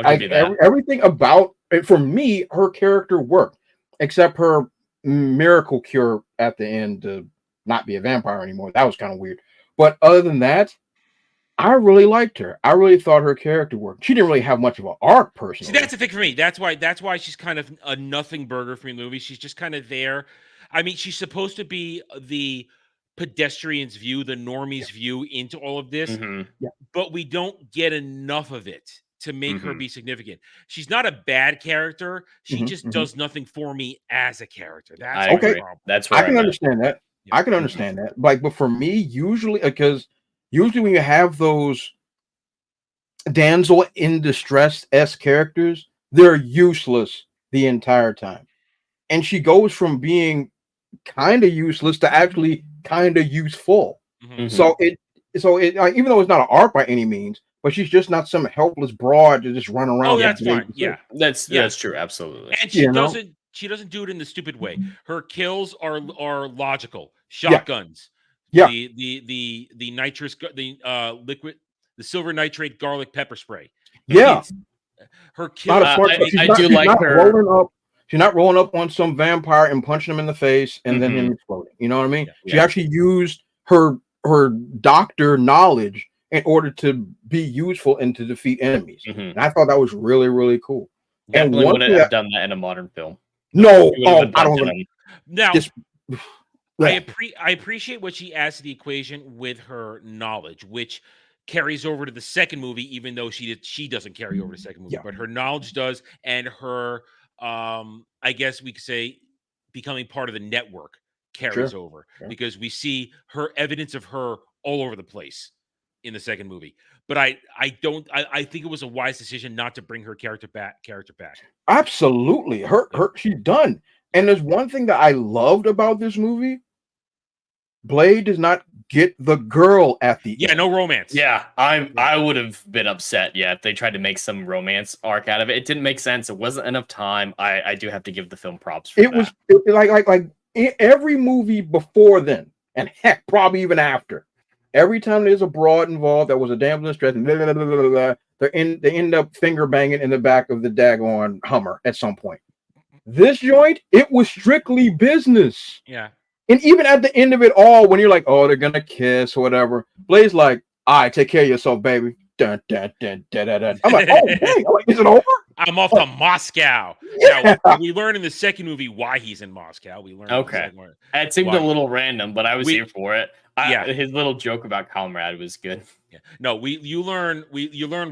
Everything about for me, her character worked, except her miracle cure at the end to not be a vampire anymore. That was kind of weird. But other than that, I really liked her. I really thought her character worked. She didn't really have much of an arc, personally.
See, that's the thing for me. That's why she's kind of a nothing burger for me movie. She's just kind of there. I mean, she's supposed to be the pedestrian's view, the normie's view into all of this, but we don't get enough of it to make her be significant. She's not a bad character. She just does nothing for me as a character. That's
okay.
That's
where I can understand that. Yeah. I can understand that. Like, but for me, usually, because usually when you have those damsel in distress-esque characters, they're useless the entire time. And she goes from being kind of useless to actually kind of useful. So it like, even though it's not an arc by any means, but she's just not some helpless broad to just run around.
Oh, that's fine. Yeah,
that's true. Absolutely.
And she doesn't do it in the stupid way. Her kills are logical. Shotguns.
Yeah.
The nitrous, liquid, the silver nitrate garlic pepper spray.
Yeah.
Her kills.
I do like her.
She's not rolling up on some vampire and punching him in the face and then him exploding. You know what I mean? She actually used her doctor knowledge in order to be useful and to defeat enemies. And I thought that was really, really cool.
Definitely wouldn't have done that in a modern film.
No, I don't know.
Now, I appreciate what she adds to the equation with her knowledge, which carries over to the second movie, even though she doesn't carry over to the second movie, but her knowledge does, and her I guess we could say becoming part of the network carries over because we see her evidence of her all over the place in the second movie. But I think it was a wise decision not to bring her character back.
Absolutely. Her she's done. And there's one thing that I loved about this movie. Blade does not get the girl at the end.
No romance.
Yeah, I would have been upset. If they tried to make some romance arc out of it, it didn't make sense. It wasn't enough time. I do have to give the film props for that.
Like every movie before then, and heck, probably even after. Every time there's a broad involved that was a damsel in distress, they end up finger banging in the back of the daggone Hummer at some point. This joint, it was strictly business.
Yeah.
And even at the end of it all, when you're like, oh, they're gonna kiss or whatever, Blade's like, all right, take care of yourself, baby. Dun, dun, dun, dun, dun, dun. I'm like, oh, dang. I'm like, is it over?
I'm off to Moscow. Yeah. Now, we learn in the second movie why he's in Moscow. We learn.
Okay. It seemed a little random, but I was here for it. His little joke about comrade was good.
Yeah. No, you learn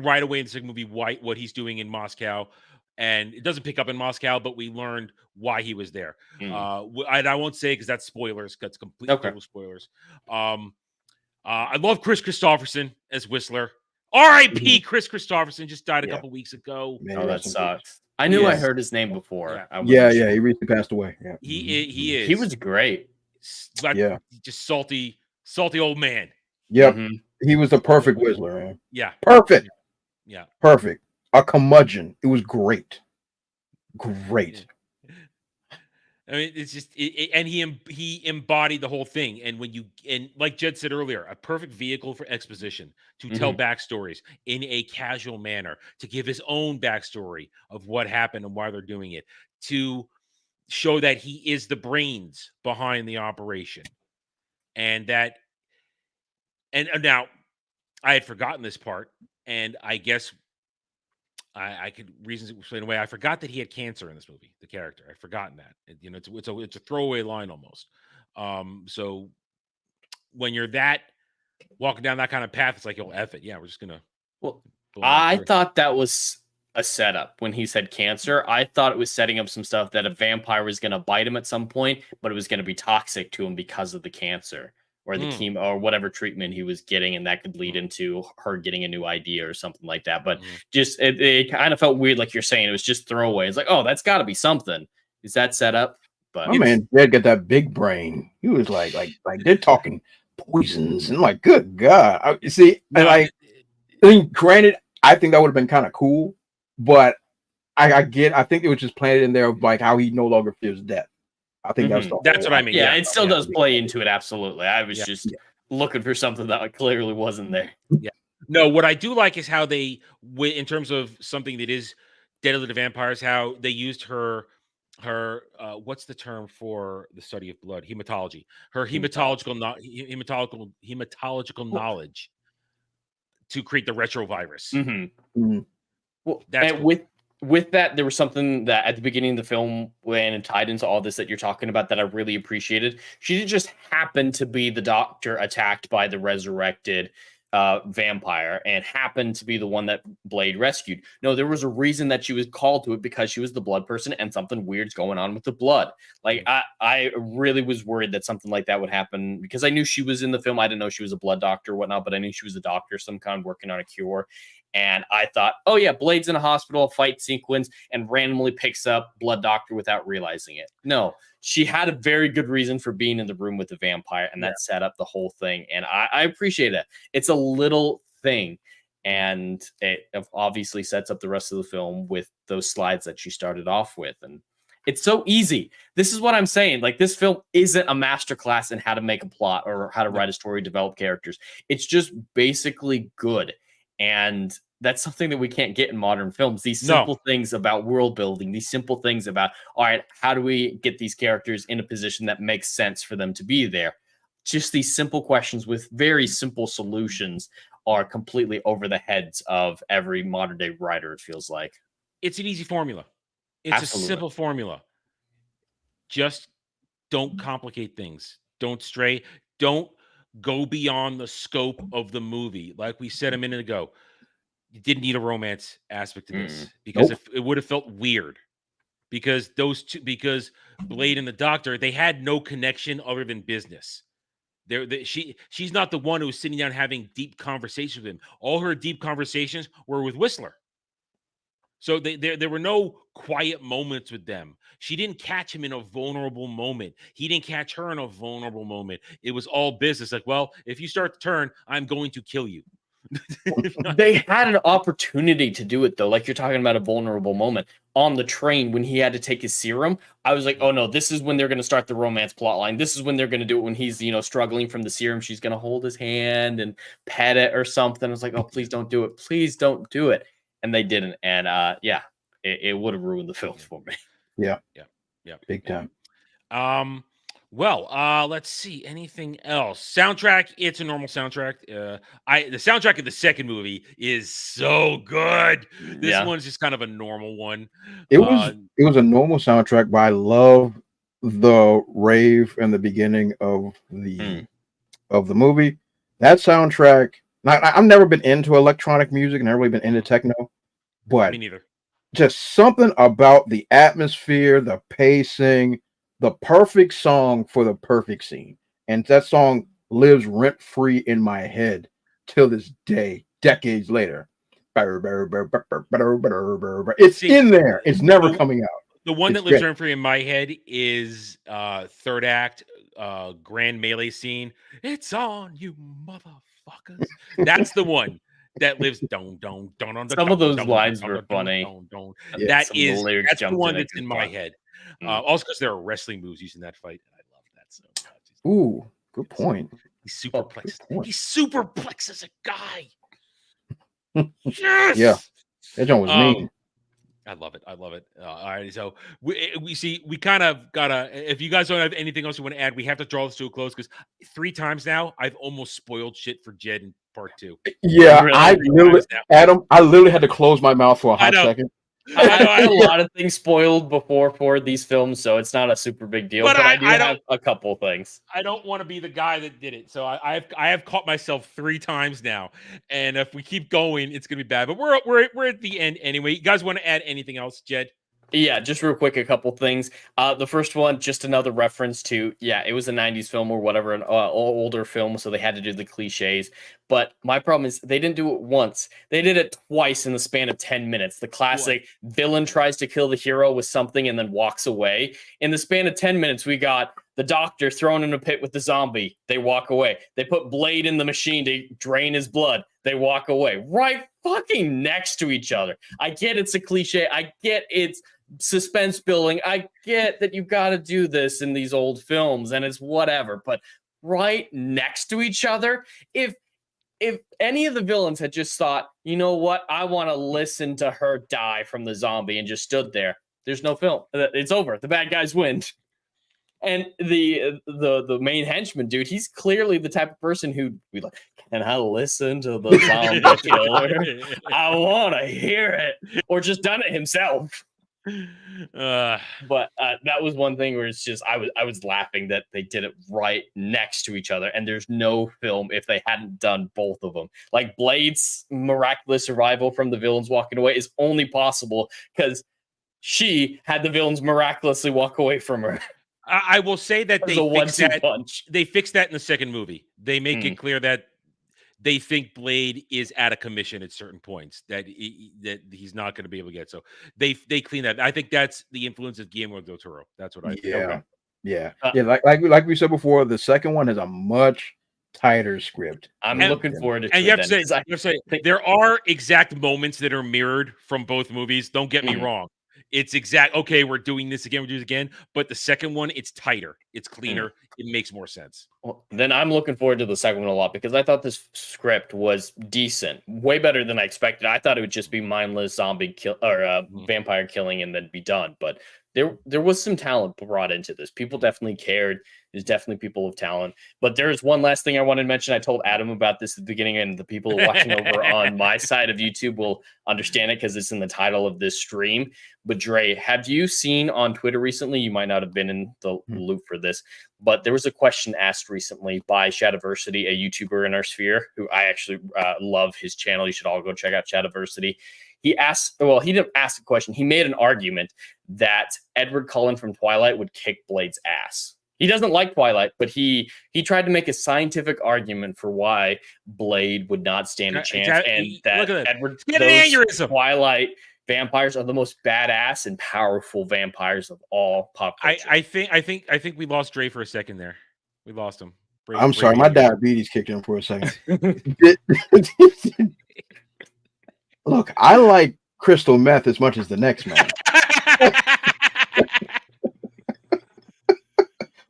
right away in the second movie what he's doing in Moscow. And it doesn't pick up in Moscow, but we learned why he was there. I won't say because that's spoilers. That's complete total spoilers. I love Chris Christopherson as Whistler. R.I.P. Chris Christopherson just died a couple weeks ago.
Man, that sucks. I knew I heard his name before.
Yeah, he recently passed away. Yeah,
he is.
He was great.
Just salty old man.
Yep, he was the perfect Whistler, man.
Yeah,
perfect.
Yeah,
perfect. A curmudgeon. It was great. Great.
I mean, it's just, and he embodied the whole thing. And like Jed said earlier, a perfect vehicle for exposition to tell backstories in a casual manner, to give his own backstory of what happened and why they're doing it, to show that he is the brains behind the operation. And now I had forgotten this part, and I guess I could reasons explain away. I forgot that he had cancer in this movie. The character, I'd forgotten that. It's a throwaway line almost. So when you're walking down that kind of path, it's like, F it. Yeah, we're just gonna.
Well, I thought that was a setup when he said cancer. I thought it was setting up some stuff that a vampire was gonna bite him at some point, but it was gonna be toxic to him because of the cancer. Or the chemo or whatever treatment he was getting, and that could lead into her getting a new idea or something like that. But just it kind of felt weird, like you're saying. It was just throwaway. It's like, oh, that's got to be something. Is that set up? But
man, Dad got that big brain. He was like they're talking poisons, and like, good God, you see, and I mean, granted, I think that would have been kind of cool, but I think it was just planted in there of like how he no longer fears death. I think that's
what I mean.
Yeah, it still does play into it. Absolutely. I was just looking for something that clearly wasn't there.
Yeah. No, what I do like is how they, in terms of something that is Deadly to Vampires, how they used her what's the term for the study of blood? Hematology. Her hematological knowledge to create the retrovirus.
Well,
That's
and
cool.
with that, there was something that at the beginning of the film, when it tied into all this that you're talking about, that I really appreciated. She didn't just happen to be the doctor attacked by the resurrected vampire and happened to be the one that Blade rescued. No, there was a reason that she was called to it, because she was the blood person and something weird's going on with the blood. Like, I really was worried that something like that would happen, because I knew she was in the film. I didn't know she was a blood doctor or whatnot, but I knew she was a doctor, some kind, working on a cure. And I thought, oh yeah, Blade's in a hospital, fight sequence, and randomly picks up blood doctor without realizing it. No, she had a very good reason for being in the room with the vampire, and that set up the whole thing. And I appreciate it. It's a little thing, and it obviously sets up the rest of the film with those slides that she started off with. And it's so easy. This is what I'm saying. Like, this film isn't a masterclass in how to make a plot or how to write a story, develop characters. It's just basically good. And that's something that we can't get in modern films. These simple things about world building, these simple things about, all right, how do we get these characters in a position that makes sense for them to be there? Just these simple questions with very simple solutions are completely over the heads of every modern day writer, it feels like.
It's an easy formula. It's a simple formula. Just don't complicate things. Don't stray. Don't go beyond the scope of the movie. Like we said a minute ago, you didn't need a romance aspect to this, because if it would have felt weird, because because Blade and the Doctor, they had no connection other than business. She's not the one who was sitting down having deep conversations with him. All her deep conversations were with Whistler. So there were no quiet moments with them. She didn't catch him in a vulnerable moment. He didn't catch her in a vulnerable moment. It was all business. Like, well, if you start to turn, I'm going to kill you.
They had an opportunity to do it, though. Like, you're talking about a vulnerable moment on the train when he had to take his serum. I was like, oh no, this is when they're going to start the romance plot line. This is when they're going to do it, when he's, struggling from the serum. She's going to hold his hand and pet it or something. I was like, oh, please don't do it. Please don't do it. And they didn't. And it would have ruined the film for me.
Yeah.
Big time.
Well, let's see. Anything else? Soundtrack. It's a normal soundtrack. The soundtrack of the second movie is so good. This one's just kind of a normal one.
It was a normal soundtrack, but I love the rave and the beginning of the movie. That soundtrack. Now, I've never been into electronic music and never really been into techno, but
me neither.
Just something about the atmosphere, the pacing, the perfect song for the perfect scene. And that song lives rent-free in my head till this day, decades later. It's in there. It's never coming out.
The one that lives rent-free in my head is third act, grand melee scene. It's on, you motherfuckers. That's the one that lives Some
of those lines were funny.
That's the one that's in my head. Also because there are wrestling moves used in that fight. I love that so much.
Ooh, good point.
He superplexes a guy. Yes.
Yeah. That joint was mean.
I love it. All right, so we kind of gotta. If you guys don't have anything else you want to add, we have to draw this to a close, because 3 times now I've almost spoiled shit for Jed in part 2.
Yeah, I literally had to close my mouth for a hot second.
I had a lot of things spoiled before for these films, so it's not a super big deal. But I do have a couple things.
I don't want to be the guy that did it, so I have caught myself 3 times now, and if we keep going, it's gonna be bad. But we're at the end anyway. You guys want to add anything else, Jed?
Yeah, just real quick, a couple things. The first one, just another reference to, it was a 90s film or whatever, an older film, so they had to do the cliches. But my problem is they didn't do it once. They did it twice in the span of 10 minutes. The classic villain tries to kill the hero with something and then walks away. In the span of 10 minutes, we got the doctor thrown in a pit with the zombie. They walk away. They put Blade in the machine to drain his blood. They walk away. Right fucking next to each other. I get it's a cliche. I get it's suspense building. I get that you've got to do this in these old films and it's whatever, but right next to each other, if if any of the villains had just thought, you know what, I want to listen to her die from the zombie and just stood there, there's no film. It's over. The bad guys win. And the main henchman dude, he's clearly the type of person who'd be like, can I listen to the zombie killer? I want to hear it. Or just done it himself. But that was one thing where it's just I was laughing that they did it right next to each other, and there's no film if they hadn't done both of them. Like Blade's miraculous survival from the villains walking away is only possible because she had the villains miraculously walk away from her.
I will say that they fixed that in the second movie. They make it clear that they think Blade is at a commission at certain points that he's not going to be able to get. So they clean that. I think that's the influence of Guillermo del Toro. That's what I think.
Yeah. Like we said before, the second one has a much tighter script.
I'm looking forward to it.
And you have to say there are exact moments that are mirrored from both movies. Don't get me wrong. It's exact. Okay, we're doing this again. We're doing it again. But the second one, it's tighter. It's cleaner. It makes more sense.
Well, then I'm looking forward to the second one a lot because I thought this script was decent, way better than I expected. I thought it would just be mindless zombie vampire killing and then be done. But there was some talent brought into this. People definitely cared. There's definitely people of talent. But there's one last thing I wanted to mention. I told Adam about this at the beginning, and the people watching over on my side of YouTube will understand it because it's in the title of this stream. But Dre, have you seen on Twitter recently? You might not have been in the loop for this, but there was a question asked recently by Shadiversity, a YouTuber in our sphere, who I actually love his channel. You should all go check out Shadiversity. He asked, well, he didn't ask a question. He made an argument that Edward Cullen from Twilight would kick Blade's ass. He doesn't like Twilight, but he tried to make a scientific argument for why Blade would not stand a chance, and that Edward's Twilight vampires are the most badass and powerful vampires of all pop culture.
I think we lost Dre for a second there. We lost him.
I'm sorry, my diabetes kicked in for a second. Look, I like crystal meth as much as the next man.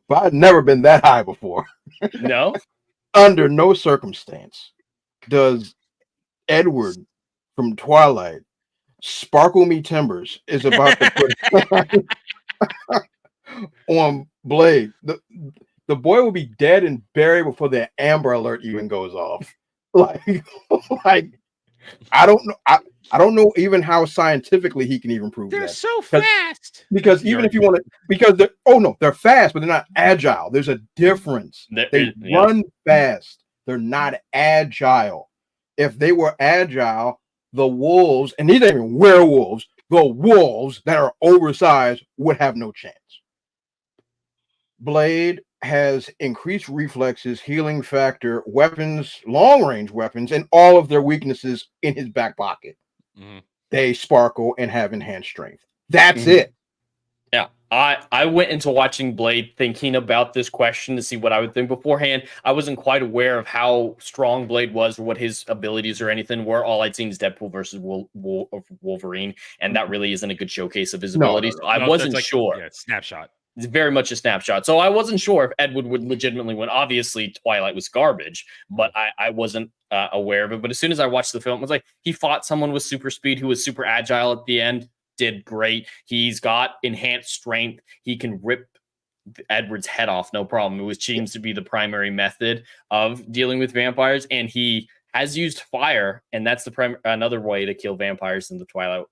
But I've never been that high before.
No?
Under no circumstance does Edward from Twilight Sparkle Me Timbers is about to put on Blade. The boy will be dead and buried before the Amber Alert even goes off. Like I don't know. I don't know even how scientifically he can even prove that.
They're so fast.
Because even if you want to, because they're fast, but they're not agile. There's a difference. They run fast. They're not agile. If they were agile, the wolves, and these ain't even werewolves, the wolves that are oversized would have no chance. Blade has increased reflexes, healing factor, weapons, long-range weapons, and all of their weaknesses in his back pocket. They sparkle and have enhanced strength. That's it.
Yeah, I went into watching Blade thinking about this question to see what I would think beforehand. I wasn't quite aware of how strong Blade was or what his abilities or anything were. All I'd seen is Deadpool versus Wolverine, and that really isn't a good showcase of his abilities. So I wasn't sure.
Yeah, snapshot.
It's very much a snapshot. So I wasn't sure if Edward would legitimately win. Obviously, Twilight was garbage, but I wasn't aware of it. But as soon as I watched the film, it was like he fought someone with super speed who was super agile at the end. Did great. He's got enhanced strength. He can rip Edward's head off, no problem. It seems to be the primary method of dealing with vampires, and he has used fire, and that's another way to kill vampires in the Twilight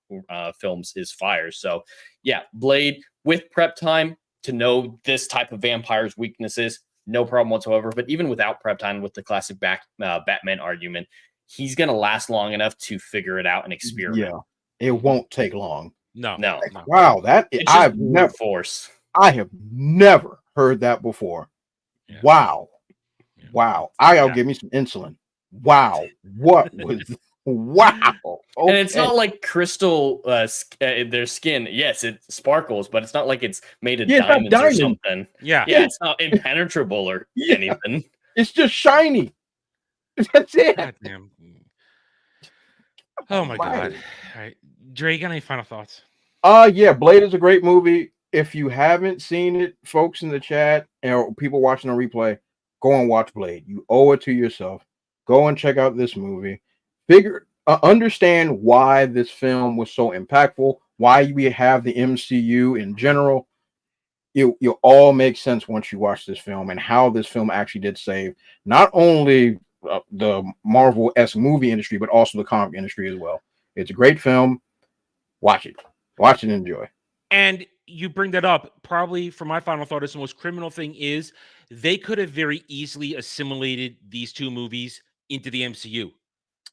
films is fire. So, yeah, Blade with prep time to know this type of vampire's weaknesses, no problem whatsoever. But even without prep time, with the classic Batman argument, he's going to last long enough to figure it out and experiment.
Yeah, it won't take long.
No.
Wow, I have never heard that before. Yeah. Wow. I gotta give me some insulin. Wow, what was? Wow. Okay.
And it's not like crystal, their skin. Yes, it sparkles, but it's not like it's made of diamonds or something.
Yeah,
it's not impenetrable or anything.
It's just shiny. That's it.
God damn. Oh my God. All right, Dre, you got any final thoughts?
Yeah, Blade is a great movie. If you haven't seen it, folks in the chat or people watching the replay, go and watch Blade. You owe it to yourself. Go and check out this movie. Understand why this film was so impactful, why we have the MCU in general. You'll all make sense once you watch this film and how this film actually did save not only the Marvel-esque movie industry, but also the comic industry as well. It's a great film. Watch it and enjoy.
And you bring that up, probably for my final thought, is the most criminal thing is they could have very easily assimilated these two movies into the MCU.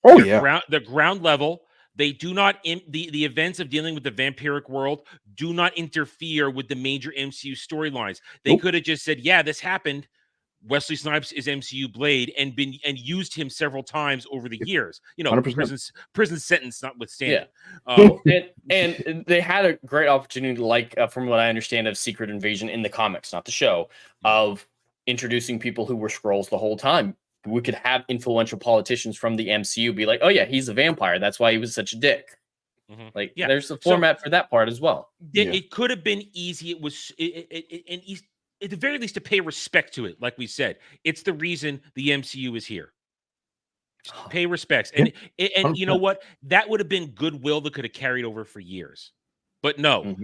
Oh,
The ground level. They do not, the events of dealing with the vampiric world do not interfere with the major MCU storylines. They could have just said, yeah, this happened. Wesley Snipes is MCU Blade and used him several times over the years. You know,
100%.
prison sentence notwithstanding.
And they had a great opportunity, like from what I understand of Secret Invasion in the comics, not the show, of introducing people who were Skrulls the whole time. We could have influential politicians from the MCU be like, oh yeah, he's a vampire. That's why he was such a dick. Like, there's the format for that part as well.
It could have been easy. It was, and at the very least, to pay respect to it. Like we said, it's the reason the MCU is here. Just pay respects. And you know what? That would have been goodwill that could have carried over for years. But no,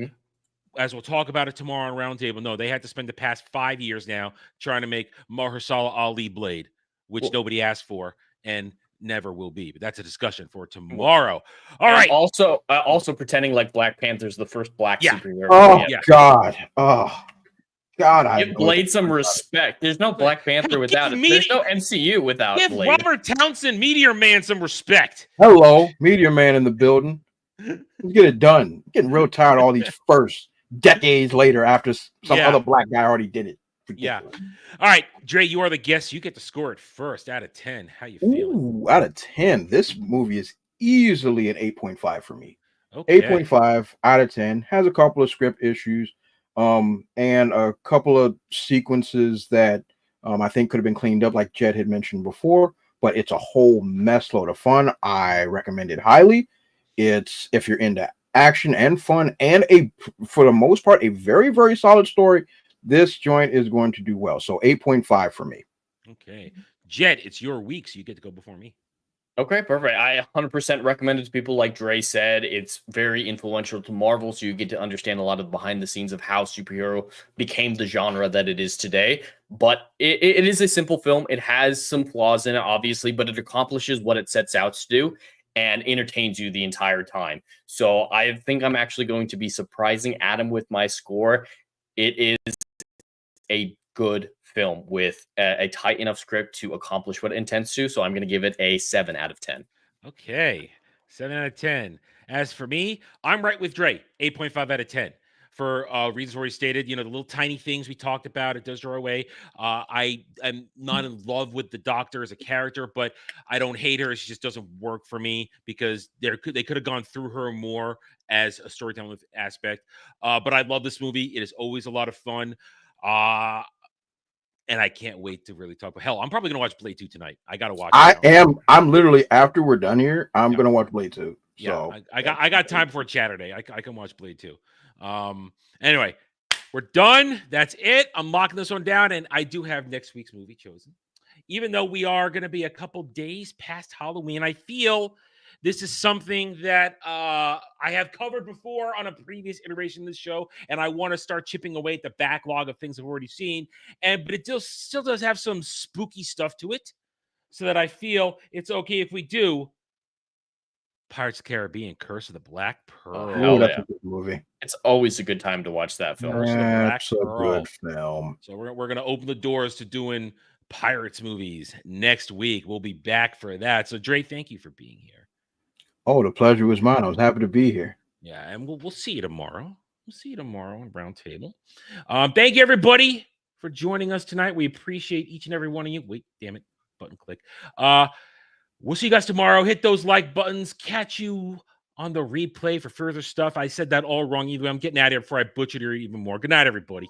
as we'll talk about it tomorrow on Roundtable, no, they had to spend the past 5 years now trying to make Mahershala Ali Blade, which nobody asked for and never will be. But that's a discussion for tomorrow. All right.
Also pretending like Black Panther's the first black superhero.
Oh, God. Oh, God.
Give Blade some respect. There's no Black Panther without it. There's no MCU without
Give
Blade.
Robert Townsend, Meteor Man, some respect.
Hello, Meteor Man in the building. Let's get it done. I'm getting real tired of all these firsts decades later after some other black guy already did it. Ridiculous.
All right, Dre, you are the guest. You get to score it first out of 10. How you feeling?
Out of 10, this movie is easily an 8.5 for me. Okay. 8.5 out of 10. Has a couple of script issues, and a couple of sequences that I think could have been cleaned up, like Jed had mentioned before. But it's a whole mess load of fun. I recommend it highly. It's, if you're into action and fun, and for the most part, a very, very solid story, this joint is going to do well. So 8.5 for me.
Okay. Jed, it's your week, so you get to go before me.
Okay, perfect. I 100% recommend it to people. Like Dre said, it's very influential to Marvel, so you get to understand a lot of the behind the scenes of how superhero became the genre that it is today. But it is a simple film. It has some flaws in it, obviously, but it accomplishes what it sets out to do and entertains you the entire time. So I think I'm actually going to be surprising Adam with my score. It is a good film with a tight enough script to accomplish what it intends to. So I'm going to give it a 7 out of 10.
Okay. 7 out of 10. As for me, I'm right with Dre. 8.5 out of 10. For reasons already stated, you know, the little tiny things we talked about, it does draw away. I am not in love with the Doctor as a character, but I don't hate her. She just doesn't work for me because they could have gone through her more as a storytelling aspect. But I love this movie. It is always a lot of fun. And I can't wait to really talk about. Hell, I'm probably gonna watch Blade 2 tonight. I gotta watch it.
I'm literally, after we're done here, I'm gonna watch Blade 2. So
I got time before Saturday. I can watch Blade 2. Anyway, we're done. That's it. I'm locking this one down, and I do have next week's movie chosen. Even though we are gonna be a couple days past Halloween, I feel this is something that I have covered before on a previous iteration of this show, and I want to start chipping away at the backlog of things I've already seen. But it still does have some spooky stuff to it, so that I feel it's okay if we do Pirates of the Caribbean: Curse of the Black Pearl.
Oh, that's a good movie.
It's always a good time to watch that film.
That's a good film.
So we're gonna open the doors to doing Pirates movies next week. We'll be back for that. So Dre, thank you for being here.
Oh, the pleasure was mine. I was happy to be here.
Yeah, and we'll see you tomorrow. We'll see you tomorrow on Roundtable. Thank you, everybody, for joining us tonight. We appreciate each and every one of you. Wait, damn it. Button click. We'll see you guys tomorrow. Hit those like buttons. Catch you on the replay for further stuff. I said that all wrong either way. I'm getting out of here before I butchered it even more. Good night, everybody.